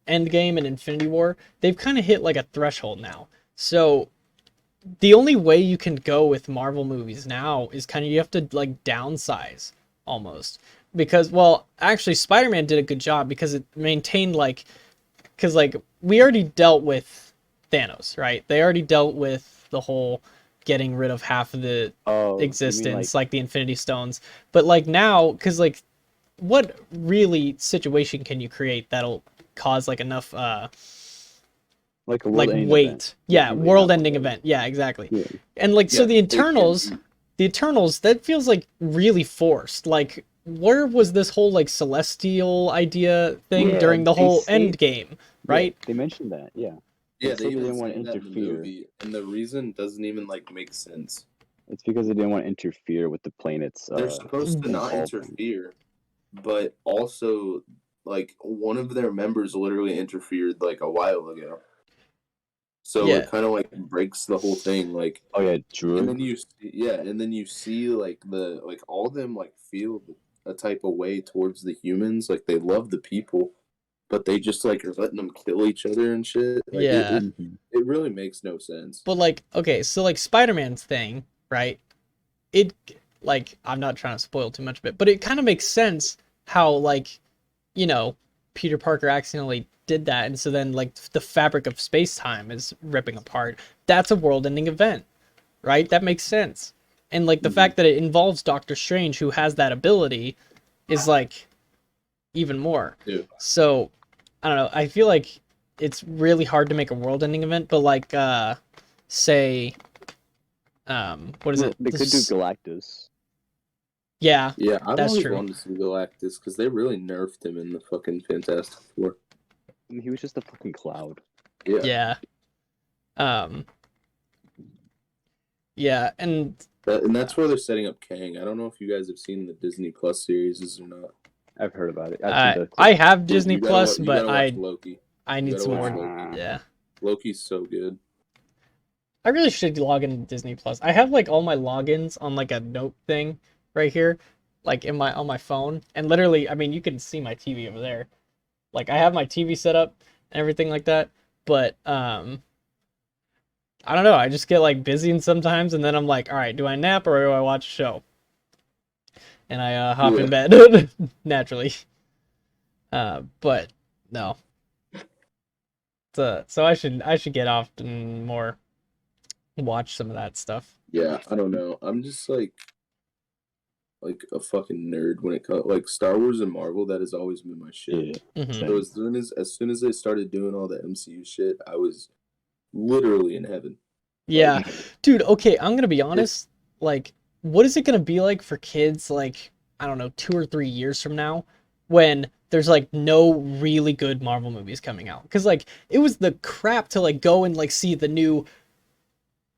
Endgame and Infinity War, they've kind of hit like a threshold now. So the only way you can go with Marvel movies now is kind of you have to like downsize almost. Because, well, actually, Spider-Man did a good job because it maintained like, because like we already dealt with Thanos, right? They already dealt with the whole getting rid of half of the Oh, you mean existence, like the Infinity Stones. But like now, because like, what really situation can you create that'll cause like enough like a like world-ending weight? event? Yeah, You really have world-ending one of those. event. Yeah, exactly. Yeah. And like, so Yeah, the they can Eternals, do- that feels like really forced. Like, where was this whole like celestial idea thing Yeah, during the they whole say end game, yeah, right? they mentioned that. Yeah, Yeah, they they said they even didn't want say to that in the interfere. movie, and the reason doesn't even like make sense. It's because they didn't want to interfere with the planet's They're supposed to not involvement. interfere, but also like one of their members literally interfered like a while ago. So Yeah. it kind of like breaks the whole thing. Like, Oh yeah, and Drew. then and then you see like all of them like feel a type of way towards the humans. Like they love the people, but they just like are letting them kill each other and shit. Like Yeah. it really makes no sense. But like, okay, so like Spider-Man's thing, right? It like, I'm not trying to spoil too much of it, but it kind of makes sense how like, you know, Peter Parker accidentally did that, and so then like the fabric of space-time is ripping apart. That's a world-ending event, right? That makes sense. And like the fact that it involves Doctor Strange, who has that ability, is like even more. Yeah. So I don't know. I feel like it's really hard to make a world-ending event, but like say what is Well, it? they could do Galactus. Yeah, Yeah, I've that's always true. wanted to see Galactus because they really nerfed him in the fucking Fantastic Four. I mean, he was just a fucking cloud. Yeah. Yeah. Um yeah, and And that's where they're setting up Kang. I don't know if you guys have seen the Disney Plus series or not. I've heard about it. I've seen the I clips. have Dude, Disney Plus, you but gotta watch Loki. I You need gotta some watch more. Loki. Yeah. Loki's so good. I really should log into Disney Plus. I have like all my logins on like a note thing right here, like in my on my phone. And literally, I mean, you can see my TV over there. Like I have my TV set up and everything like that, but I don't know, I just get like busy and sometimes and then I'm like, all right, do I nap or do I watch a show? And I hop in bed naturally. But no. So I should get off and more watch some of that stuff. Yeah, I don't know. I'm just like a fucking nerd when it comes like Star Wars and Marvel. That has always been my shit. Yeah. Mhm. So as soon as they started doing all the MCU shit, I was literally in heaven. Yeah. Dude, okay, I'm gonna be honest. Like, what is it gonna be like for kids, like, I don't know, 2 or 3 years from now, when there's like no really good Marvel movies coming out? Because like it was the crap to like go and like see the new,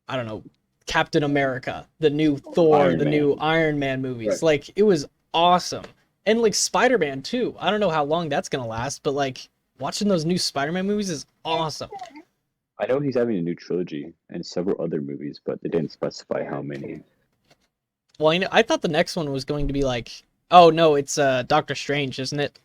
I don't know, Captain America, the new Thor, Iron the Man. new Iron Man movies. Right. Like it was awesome. And like Spider-Man too. I don't know how long that's gonna last, but like watching those new Spider-Man movies is awesome. I know he's having a new trilogy and several other movies, but they didn't specify how many. Well, I thought the next one was going to be like, oh no, it's Doctor Strange, isn't it?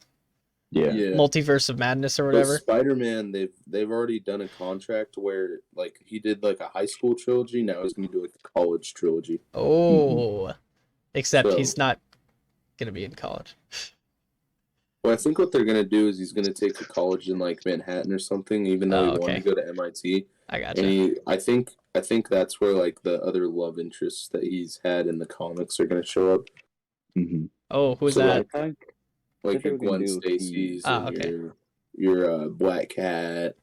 Yeah. Multiverse of Madness or But whatever. Spider-Man, they've already done a contract where like he did like a high school trilogy. Now he's gonna do like a college trilogy. Oh, except So- he's not gonna be in college. Well, I think what they're gonna do is he's gonna take a college in like Manhattan or something, even though Oh, he wanted okay. to go to MIT. I And gotcha. I think that's where like the other love interests that he's had in the comics are gonna show up. Mm-hmm. Oh, who's So, that? I think Like they your were gonna Gwen do Stacy's Ah, and okay. your Black Cat.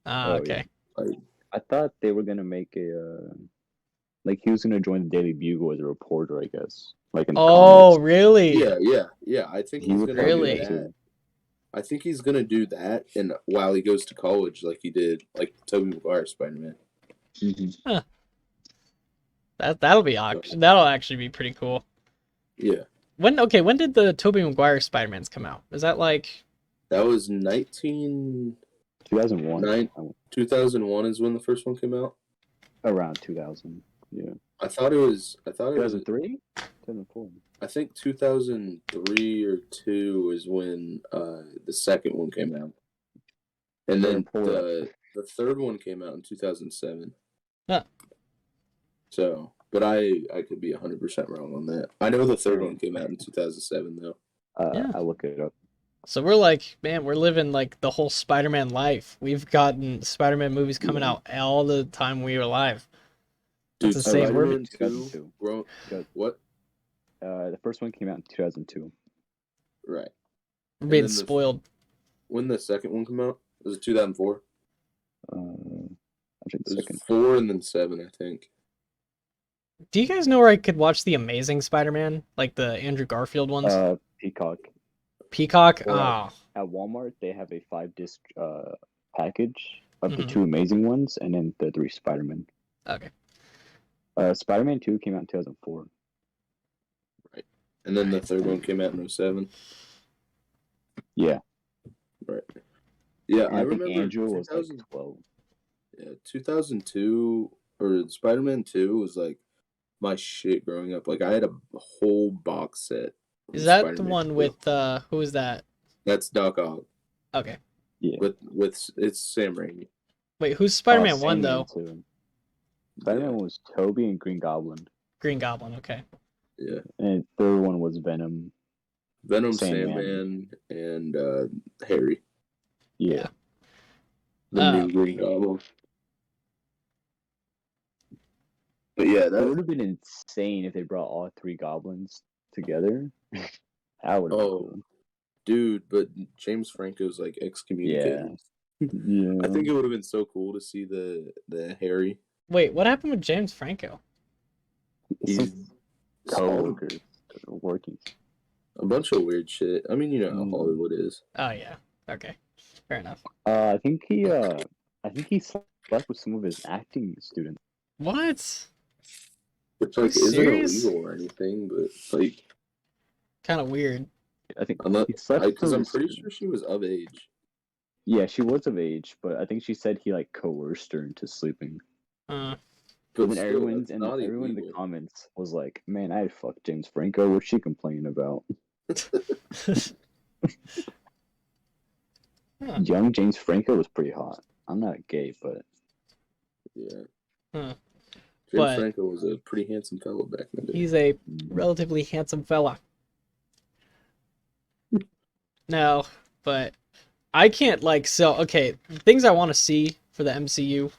Ah, Oh, okay. Like, I thought they were gonna make a like he was gonna join the Daily Bugle as a reporter, I guess. Like in the Oh, comics. really? yeah. I think He he's would gonna probably do Really? do that. too. I think he's gonna do that, and while he goes to college, like he did, like Tobey Maguire Spider-Man. Mm-hmm. That'll actually be pretty cool. Yeah, When did the Tobey Maguire Spider-Mans come out? Is that like that was 2001 2001. is when the first one came out. Around 2000. Yeah. I thought it was 2003? 2004. I think 2003 or 2 is when the second one came out. And They're then pulled up. the third one came out in 2007. Huh. So, but I could be 100% wrong on that. I know the third Right. one came out in 2007 though. Yeah. I'll look it up. So we're like, man, we're living like the whole Spider-Man life. We've gotten Spider-Man movies coming Yeah. out all the time we were alive. Dude, That's insane. We're Spider-Man 2, 2002. what? The first one came out in 2002. Right. being then the- spoiled. When the second one come out? Was it 2004? I think It was second. 4 and then 7, I think. Do you guys know where I could watch the Amazing Spider-Man, like the Andrew Garfield ones? Peacock. Peacock. Or Ah, At Walmart, they have a 5-disc package of the Mhm. 2 Amazing ones, and then the 3 Spider-Man. okay. Spider-Man 2 came out in 2004. And then the third one came out in 07. Yeah. Right. Yeah, And I I think remember Andrew was like 2000 12. Yeah, 2002 or Spider-Man 2 was like my shit growing up. Like I had a whole box set. of Is that the Spider-Man one 2. with who is that? That's Doc Ock. Okay. Yeah. With it's Sam Raimi. Wait, who's Spider-Man 1 Sandman though? too. Spider-Man was Tobey and Green Goblin. Green Goblin. Okay. Yeah. And third one was Venom. Venom, Sandman. Sandman, and Harry. Yeah. The new Green Goblin. But yeah, It that would have been insane if they brought all 3 goblins together. That would have been cool. dude, but James Franco's like excommunicated. Yeah. I think it would have been so cool to see the Harry. Wait, what happened with James Franco? He's co-workers working. a bunch of weird shit. I mean, you know how Hollywood is. Oh yeah. Okay. Fair enough. I think he slept with some of his acting students. What? Which Are you like isn't serious? illegal or anything, but like Kind of weird. I think I'm he slept with because some I'm of his pretty students. sure she was of age. Yeah, she was of age, but I think she said he like coerced her into sleeping. Uh, But And then still, everyone that's not in the illegal. comments was like, "Man, I'd fuck James Franco. What's she complaining about?" Huh. Young James Franco was pretty hot. I'm not gay, but Yeah. Huh. James But- Franco was a pretty handsome fellow back in the day. He's a relatively handsome fella. No, but I can't like okay, things I want to see for the MCU,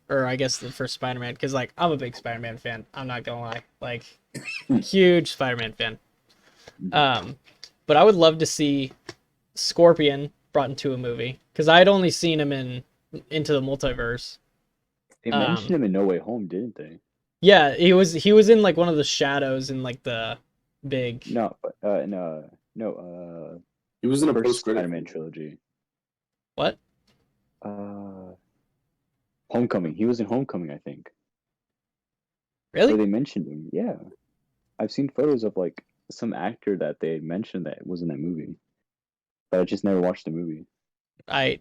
or I guess the first Spider-Man, because like I'm a big Spider-Man fan. I'm not gonna lie, like huge Spider-Man fan. But I would love to see Scorpion brought into a movie because I'd only seen him in Into the Multiverse. they mentioned him in No Way Home, didn't they? Yeah, he was in like one of the shadows in like the big. No, He was in a first post-credit Spider-Man scene. trilogy. What? Homecoming. He was in Homecoming, I think. Really? Or they mentioned him. Yeah, I've seen photos of like some actor that they mentioned that was in that movie, but I just never watched the movie. I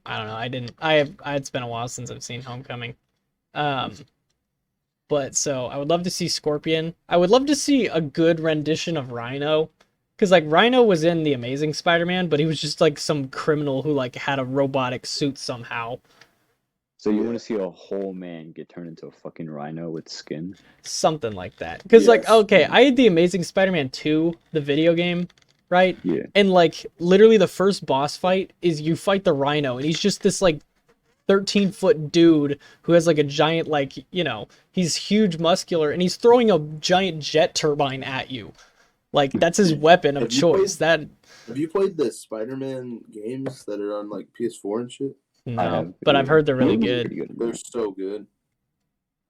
don't know. I didn't. It's been a while since I've seen Homecoming. But so I would love to see Scorpion. I would love to see a good rendition of Rhino, because like Rhino was in the Amazing Spider-Man, but he was just like some criminal who like had a robotic suit somehow. So you want to see a whole man get turned into a fucking rhino with skin? Something like that. Because like, Yes. okay, I had the Amazing Spider-Man 2, the video game, right? Yeah. And like literally the first boss fight is you fight the Rhino, and he's just this like 13-foot dude who has like a giant, like, you know, he's huge, muscular, and he's throwing a giant jet turbine at you. Like that's his weapon of Have you choice. That Have you played the Spider-Man games that are on like PS4 and shit? no, but I've heard they're really good. They're so good.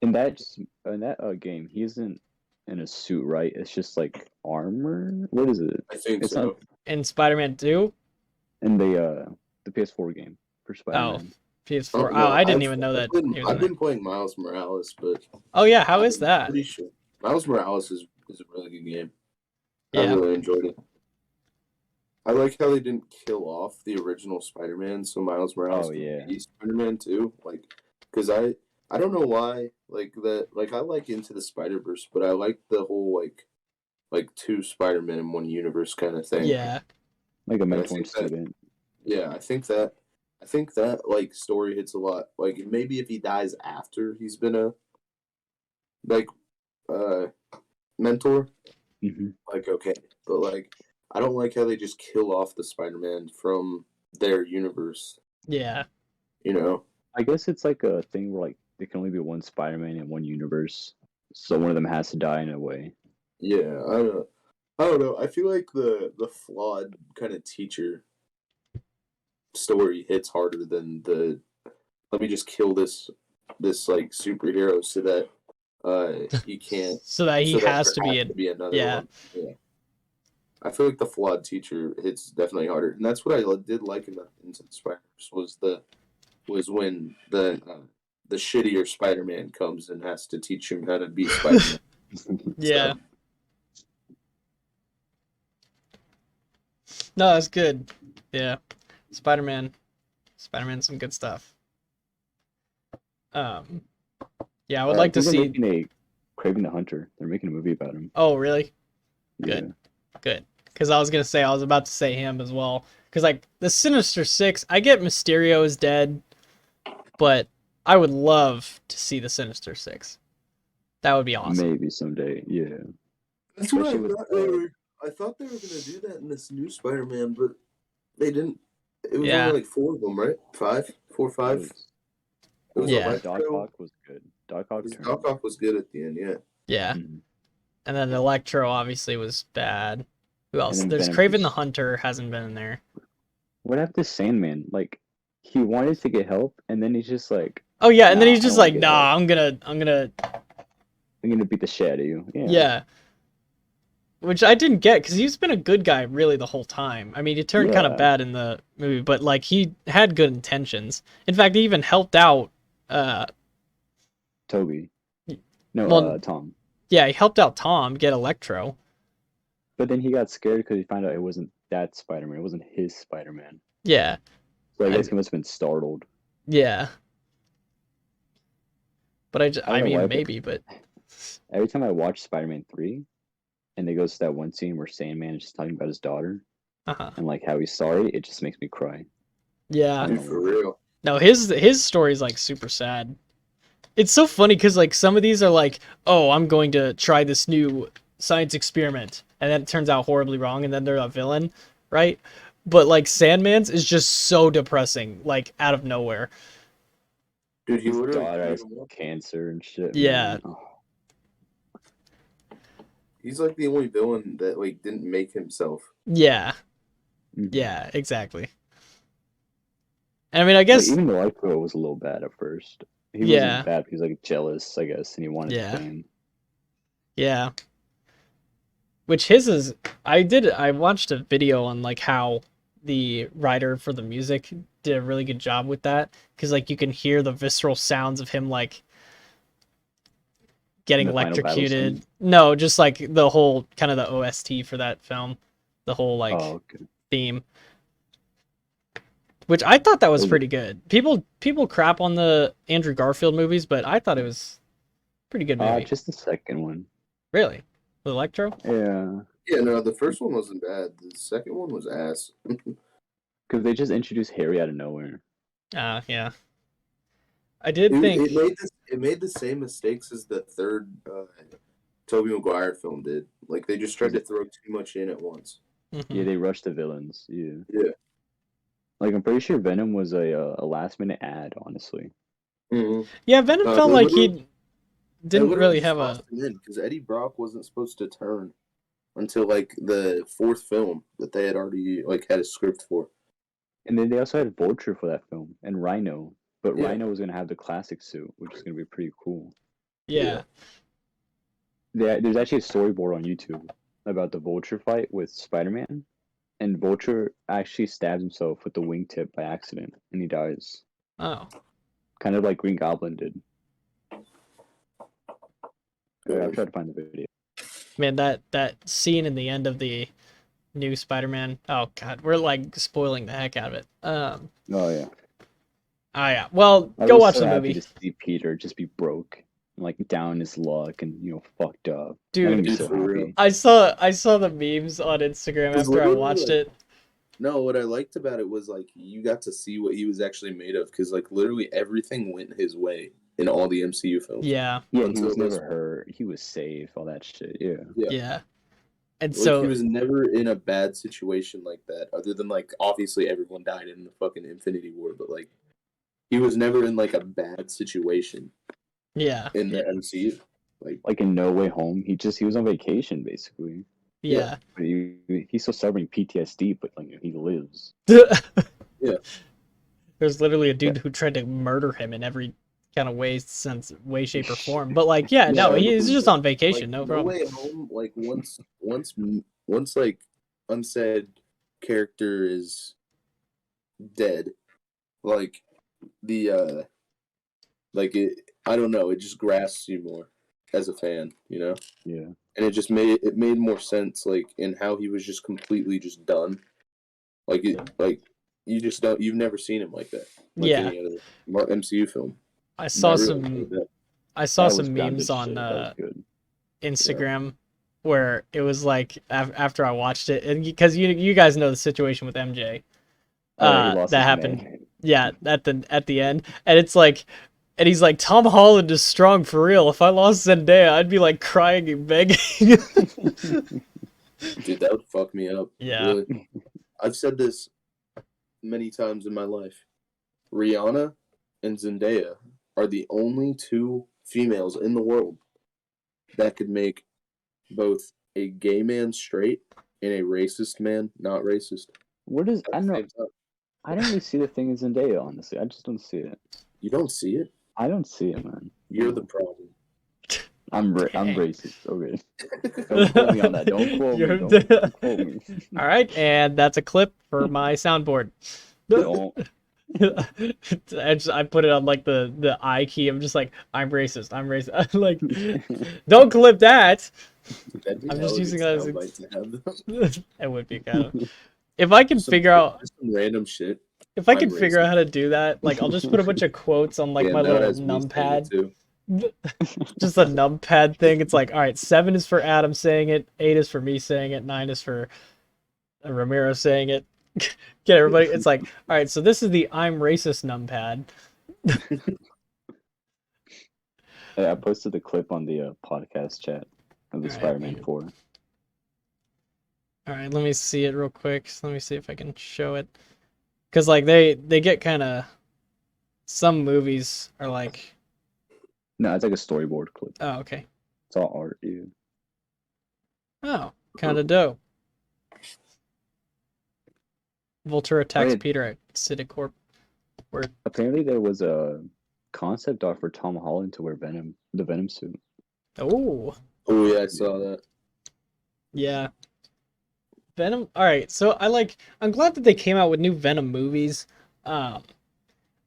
In that game, he isn't in a suit, right? It's just like armor. What is it? I think It's so. not In Spider-Man 2, in the PS4 game for Spider-Man. PS4. no, I didn't even know that. he was in I've that. been playing Miles Morales, but Oh yeah, how is that? Pretty sure Miles Morales is a really good game. I Yeah. really enjoyed it. I like how they didn't kill off the original Spider-Man, so Miles Morales can be Spider-Man too. Like, because I don't know why, like that, like I like Into the Spider-Verse, but I like the whole like two Spider-Men in one universe kind of thing. Yeah. Like a I mentor think that- student. Yeah, I think that I think that like story hits a lot. Like maybe if he dies after he's been a like mentor, Hmm. like okay, but like I don't like how they just kill off the Spider-Man from their universe. Yeah. You know? I guess it's like a thing where like there can only be one Spider-Man in one universe, so one of them has to die in a way. Yeah, I don't know. I feel like the flawed kind of teacher story hits harder than the let me just kill this like superhero so that he can't So that he so that has there to be has in. to be another Yeah. one. Yeah. I feel like the flawed teacher hits definitely harder, and that's what I did like about Into the Spider-Verse was when the shittier Spider-Man comes and has to teach him how to be Spider-Man. Yeah. So, No, that's good. Yeah. Spider-Man. Spider-Man, some good stuff. Yeah, I would I like to think they're see. making a Craven the Hunter. They're making a movie about him. Oh, really? Yeah. Good. Good. Because I was about to say him as well. Because, like, the Sinister Six, I get Mysterio is dead, but I would love to see the Sinister Six. That would be awesome. Maybe someday. Yeah. that's what Especially with I thought they were gonna do that in this new Spider-Man, but they didn't. It was Yeah. only like 4 of them, right? 5, 4, 5. It was Yeah. Doc Electro. Ock was good. Doc Ock turned. Doc Ock was good at the end, yeah. Yeah. Mhm. And then Electro obviously was bad. Who else? then There's Venom Kraven the just- Hunter hasn't been in there. What happened to Sandman? Like, he wanted to get help, and then he's just like, Oh yeah, and then Nah, he's I just don't wanna like, get nah, help. I'm gonna I'm gonna beat the shit out of you. Yeah. yeah. Which I didn't get because he's been a good guy really the whole time. I mean, he turned kind of Yeah. bad in the movie, but like he had good intentions. In fact, he even helped out. Toby. No, Well, Tom. yeah, he helped out Tom get Electro. But then he got scared because he found out it wasn't that Spider-Man. It wasn't his Spider-Man. Yeah, So I guess I- he must have been startled. yeah. But I don't I know why, mean, but maybe, but every time I watch Spider-Man 3, and it goes to that one scene where Sandman is just talking about his daughter uh-huh. and like how he's sorry, it just makes me cry. Yeah. Dude, for real. No, his story is like super sad. It's so funny because like some of these are like, oh, I'm going to try this new science experiment, and then it turns out horribly wrong, and then they're a villain, right? But like Sandman's is just so depressing, like out of nowhere. Dude, he His literally daughter has beat him up. cancer and shit. Yeah. Man. Oh. He's like the only villain that like didn't make himself. Yeah, Mhm. yeah, exactly. And I mean, I Like, guess even Electro was a little bad at first. He Yeah. wasn't bad. He was like jealous, I guess, and he wanted Yeah. fame. yeah. Which his is I watched a video on like how the writer for the music did a really good job with that because like you can hear the visceral sounds of him like getting The final battle electrocuted. scene? No, just like the whole kind of the OST for that film, the whole like Oh, okay. theme. Which I thought that was Was it- pretty good. People crap on the Andrew Garfield movies, but I thought it was a pretty good movie. Just the second one. Really? With Electro? Yeah. Yeah, no, the first one wasn't bad. The second one was ass. Because they just introduced Harry out of nowhere. Yeah. I did It, think it made the same mistakes as the third Tobey Maguire film did. Like they just tried to throw too much in at once. Mhm. Yeah, they rushed the villains. Yeah. Yeah. Like, I'm pretty sure Venom was a last-minute ad, honestly. Mm-hmm. Yeah, Venom felt they like literally- he didn't really have a because Eddie Brock wasn't supposed to turn until like the fourth film that they had already like had a script for. And then they also had Vulture for that film, and Rhino. But Yeah. Rhino was going to have the classic suit, which is going to be pretty cool. yeah. There's actually a storyboard on YouTube about the Vulture fight with Spider-Man. And Vulture actually stabs himself with the wingtip by accident, and he dies. Oh. Kind of like Green Goblin did. I'll try to find the video. Man, that scene in the end of the new Spider-Man. Oh god, we're like spoiling the heck out of it. Oh, yeah. Oh yeah. Well, I go was watch so the happy movie. to see Peter just be broke, and, like, down his luck and, fucked up. Dude, I'm gonna be Dude, so for real. happy. I saw the memes on Instagram It was after I literally watched like- it. No, what I liked about it was like you got to see what he was actually made of, because like literally everything went his way in all the MCU films. Yeah. Yeah, he Until was never this- hurt. He was safe. All that shit. Yeah. Yeah. Yeah. And Like so he was never in a bad situation like that, other than like obviously everyone died in the fucking Infinity War, but like he was never in like a bad situation yeah. in the MCU. Like in No Way Home, he was on vacation basically. Yeah. But he's still suffering PTSD, but like he lives. Yeah. There's literally a dude who tried to murder him in every kind of way, shape, or form. But like, yeah, no, he's just on vacation, no No problem. Way Home, like once like unsaid character is dead, like the like it, I don't know, it just grasps you more as a fan, you know? Yeah. And it made more sense, like in how he was just completely just done. Like like you just don't, you've never seen him like that. Like Yeah. any other MCU film. I saw Not really some like that. I saw That was some grounded memes on shit. That was good. Instagram where it was like after I watched it, and because you guys know the situation with MJ, He lost that his happened. man. Yeah, at the end, and it's like, and he's like, Tom Holland is strong for real. If I lost Zendaya, I'd be like crying and begging. Dude, that would fuck me up. Yeah. Really. I've said this many times in my life. Rihanna and Zendaya are the only two females in the world that could make both a gay man straight and a racist man not racist. What is? I At don't the know. same time. I don't really see the thing in Zendaya. Honestly, I just don't see it. You don't see it? I don't see it, man. You're the problem. I'm Dang. racist. Okay. Don't quote me on that. Don't quote me. You're Don't quote me. All right, and that's a clip for my soundboard. Don't. I put it on like the I key. I'm just like, I'm racist. I'm racist. I'm like, don't clip that. That'd be I'm hella just good using that as soundbite to have. It would be kind of. If I can figure out, just some random shit. if I I'm can figure racist. out how to do that, like I'll just put a bunch of quotes on like Yeah, my now little that's me saying it numpad. too. Just a numpad thing. It's like, all right, 7 is for Adam saying it, 8 is for me saying it, 9 is for Ramiro saying it. Get everybody. It's like, all right, so this is the I'm racist numpad. I posted the clip on the podcast chat of the Alright. Spider-Man 4. All right, let me see it real quick. Let me see if I can show it. Cause like they get kind of, some movies are like, No, it's like a storyboard clip. oh okay, It's all art, dude. oh kind of dope. Vulture attacks Right. Peter at Citicorp. Apparently, there was a concept art for Tom Holland to wear the Venom suit. Oh Oh yeah, I saw that. yeah, Venom. All right, so I'm glad that they came out with new Venom movies. I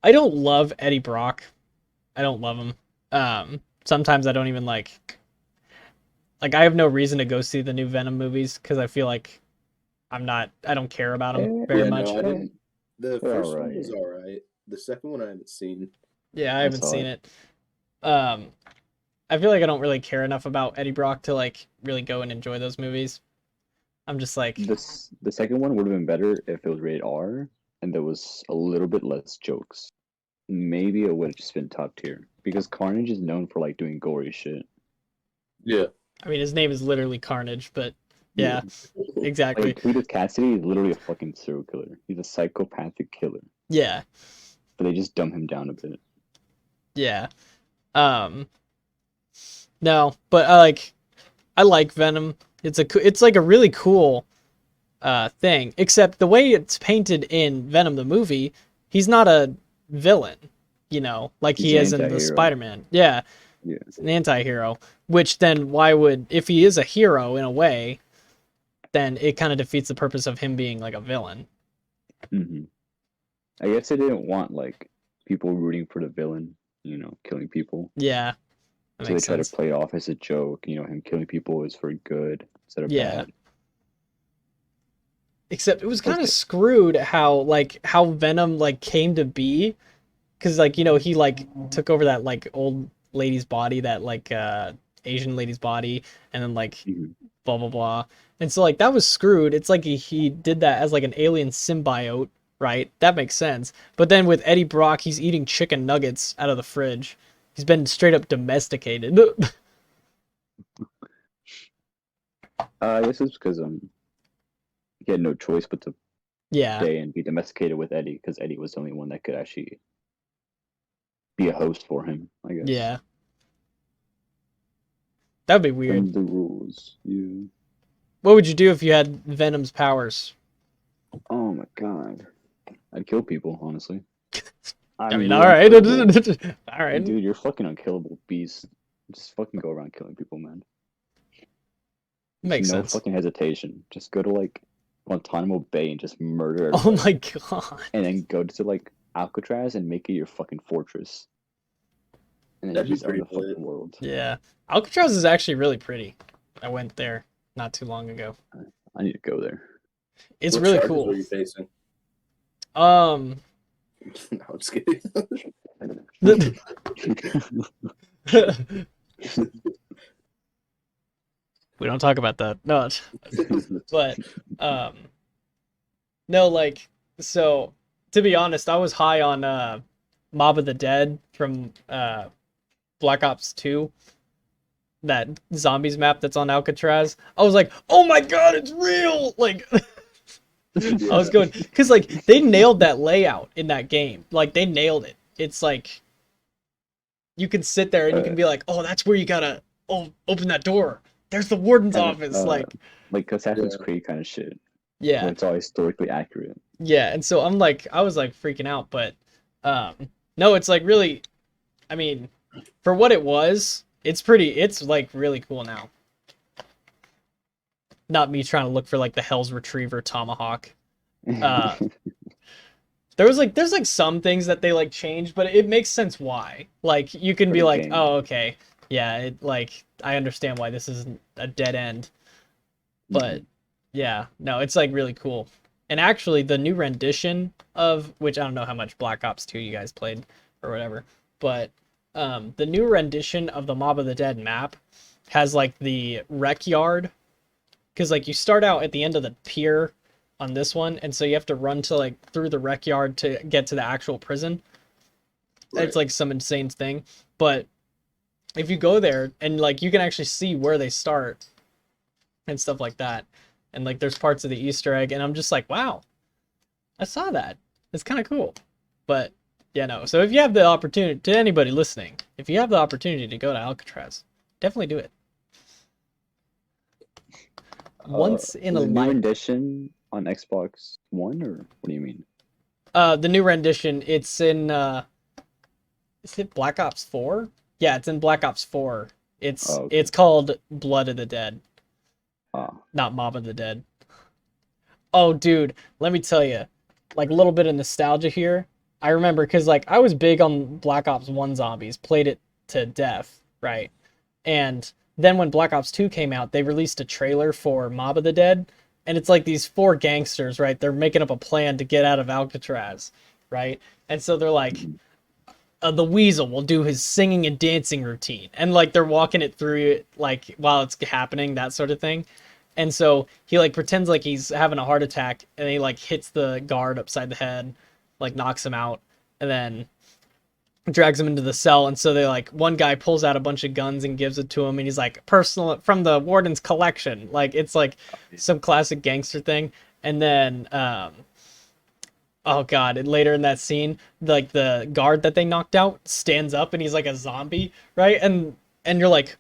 don't love Eddie Brock. I don't love him. Sometimes I don't even like I have no reason to go see the new Venom movies because I feel like I don't care about them very Yeah, much. no, I didn't. The They're first one alright. was alright. The second one I haven't seen. Yeah, I I haven't saw seen it. I feel like I don't really care enough about Eddie Brock to like really go and enjoy those movies. I'm just like, The second one would have been better if it was rated R and there was a little bit less jokes. Maybe it would have just been top tier because Carnage is known for like doing gory shit. Yeah. I mean, his name is literally Carnage, but yeah, exactly. Like Cletus Cassidy is literally a fucking serial killer. He's a psychopathic killer, Yeah, but they just dumb him down a bit. yeah. No, but I like Venom. It's like a really cool thing. Except the way it's painted in Venom the movie, he's not a villain, like He's he an is in the anti-hero. Spider-Man. Yeah, Yeah. it's an anti-hero. Which then why would, if he is a hero in a way, then it kind of defeats the purpose of him being like a villain. hmm I guess they didn't want like people rooting for the villain, killing people. Yeah, that So they makes try sense. to play it off as a joke. Him killing people is for good instead of Yeah. bad. Except it was kind of screwed how Venom came to be, because he took over that old lady's body, that Asian lady's body, and then Mhm. blah blah blah. And so like that was screwed. It's like he did that as like an alien symbiote, right? That makes sense. But then with Eddie Brock, he's eating chicken nuggets out of the fridge. He's been straight up domesticated. I guess it's because he had no choice but to Yeah. stay and be domesticated with Eddie, because Eddie was the only one that could actually be a host for him, I guess. Yeah. That'd be weird. From the rules. Yeah. What would you do if you had Venom's powers? Oh my god. I'd kill people, honestly. I mean, you're all right. unkillable. All right. Dude, you're fucking unkillable beast. Just fucking go around killing people, man. Makes no sense. fucking hesitation. Just go to like Guantanamo Bay and just murder Oh everybody. my god. And then go to like Alcatraz and make it your fucking fortress. And then That'd be just own the pretty lit. fucking world. Yeah. Alcatraz is actually really pretty. I went there not too long ago. I need to go there. It's What really charges cool. Are you facing? Um No, I'm just kidding. we don't talk about that. No, but no, like, so to be honest, I was high on Mob of the Dead from Black Ops 2, that zombies map that's on Alcatraz. I was like, oh my god, it's real! Like, I was going, because like they nailed that layout in that game. Like they nailed it. It's like you can sit there and you can be like, oh, that's where you gotta open that door. There's the warden's office. Like Assassin's Creed kind of shit. yeah, Where it's all historically accurate. yeah. And so I'm like, I was like freaking out, but no, it's like really, I mean, for what it was, it's like really cool now. Not me trying to look for like the Hell's Retriever tomahawk. There's like some things that they like changed, but it makes sense why. Like you can be like, oh, okay, yeah, it like I understand why this isn't a dead end. But yeah, no, it's like really cool. And actually the new rendition of, which I don't know how much Black Ops 2 you guys played or whatever, but the new rendition of the Mob of the Dead map has like the rec yard, because like you start out at the end of the pier on this one, and so you have to run to like through the rec yard to get to the actual prison. Right. It's like some insane thing, but if you go there and like you can actually see where they start and stuff like that, and like there's parts of the Easter egg, and I'm just like, wow, I saw that. It's kind of cool. But yeah, no. So if you have the opportunity, to anybody listening, if you have the opportunity to go to Alcatraz, definitely do it. Once in a new life. rendition on Xbox One, or what do you mean? The new rendition, it's in is it Black Ops 4? Yeah, it's in Black Ops 4. It's called Blood of the Dead. Not Mob of the Dead. Oh, dude, let me tell you, like a little bit of nostalgia here. I remember because like I was big on Black Ops 1 zombies, played it to death, right? And then when Black Ops 2 came out, they released a trailer for Mob of the Dead, and it's like these 4 gangsters, right? They're making up a plan to get out of Alcatraz, right? And so they're like, the Weasel will do his singing and dancing routine, and like they're walking it through like while it's happening, that sort of thing. And so he like pretends like he's having a heart attack, and he like hits the guard upside the head, like knocks him out, and then drags him into the cell. And so they like, one guy pulls out a bunch of guns and gives it to him, and he's like, personal from the warden's collection. Like it's like some classic gangster thing. And then oh god, and later in that scene, like the guard that they knocked out stands up and he's like a zombie, right? And you're like,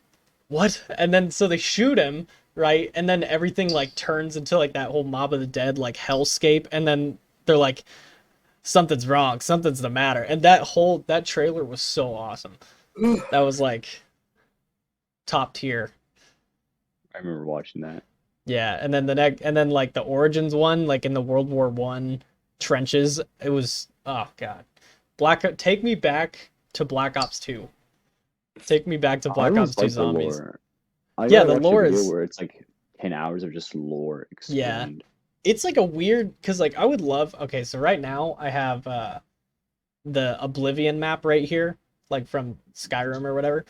what? And then so they shoot him, right? And then everything like turns into like that whole Mob of the Dead like hellscape, and then they're like, something's wrong, something's the matter. And that trailer was so awesome. That was like top tier. I remember watching that. Yeah, and then like the Origins one, like in the World War One trenches, it was, oh god. Take me back to Black Ops 2. Take me back to Black Ops 2 zombies. Yeah, the lore is where it's like 10 hours of just lore explained. Yeah. It's like a weird, because like I would love, okay, so right now I have the Oblivion map right here, like from Skyrim or whatever,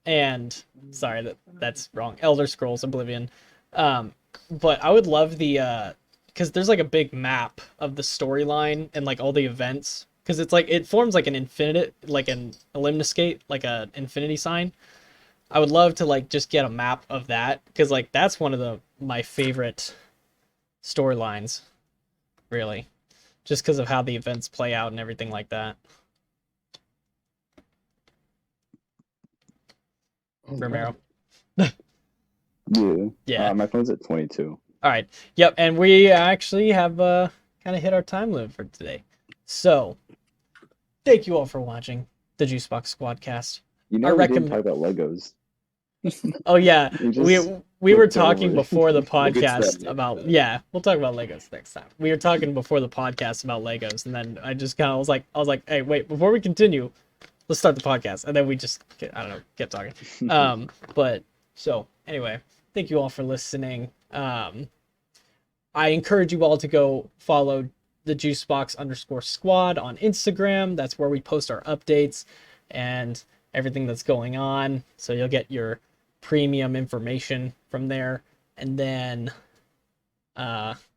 and sorry, that's wrong, Elder Scrolls Oblivion, But I would love the because there's like a big map of the storyline and like all the events. Because it's like it forms like an infinite, like an ellipticate, like a infinity sign. I would love to like just get a map of that because like that's one of my favorite storylines, really, just because of how the events play out and everything like that. Oh, Romero. Yeah. Yeah. My phone's at 22. All right. Yep. And we actually have kind of hit our time limit for today. So thank you all for watching the Juicebox Squadcast. You I know we didn't recommend. talk about Legos. Oh yeah, We we just we were skipped over talking it. before the We'll get to that podcast later. about we'll talk about Legos next time. We were talking before the podcast about Legos, and then I just kind of was like, hey, wait, before we continue, let's start the podcast, and then we just I don't know, kept talking. But so anyway, thank you all for listening. I encourage you all to go follow the Juicebox_squad on Instagram. That's where we post our updates and everything that's going on. So you'll get your premium information from there. And then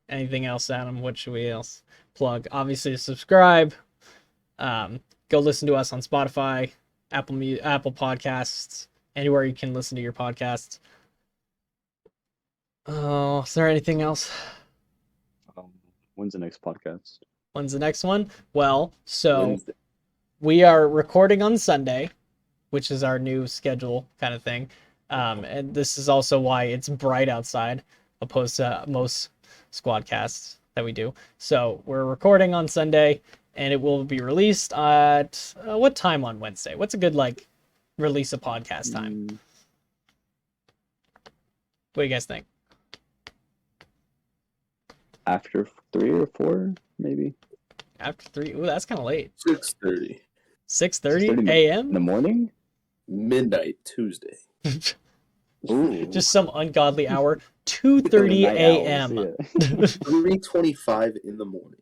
anything else, Adam? What should we else plug? Obviously, subscribe. Go listen to us on Spotify, Apple Podcasts, anywhere you can listen to your podcasts. Oh, is there anything else? When's the next podcast? When's the next one? Well, so Wednesday. we are recording on Sunday, which is our new schedule kind of thing. And this is also why it's bright outside, opposed to most Squadcasts that we do. So we're recording on Sunday, and it will be released at what time on Wednesday? What's a good like release a podcast time? What do you guys think? After 3 or 4, maybe. After 3? Ooh, that's kind of late. 6:30. 6:30 in the a.m. morning. Midnight Tuesday. Ooh. Just some ungodly hour. The 2:30 night owls, a.m. yeah. 3:25 in the morning.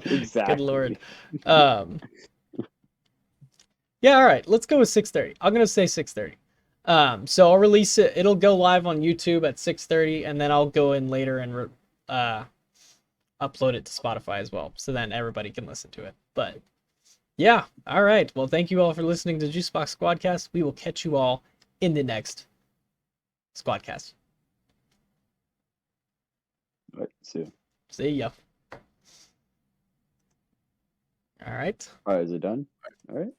Exactly. Good lord. Yeah, all right. Let's go with 6:30. I'm gonna say 6:30. So I'll release it. It'll go live on YouTube at 6:30, and then I'll go in later and upload it to Spotify as well, so then everybody can listen to it. But yeah, all right. Well, thank you all for listening to Juicebox Squadcast. We will catch you all in the next Squadcast. All right, see ya. See ya. All right. All right, is it done? All right.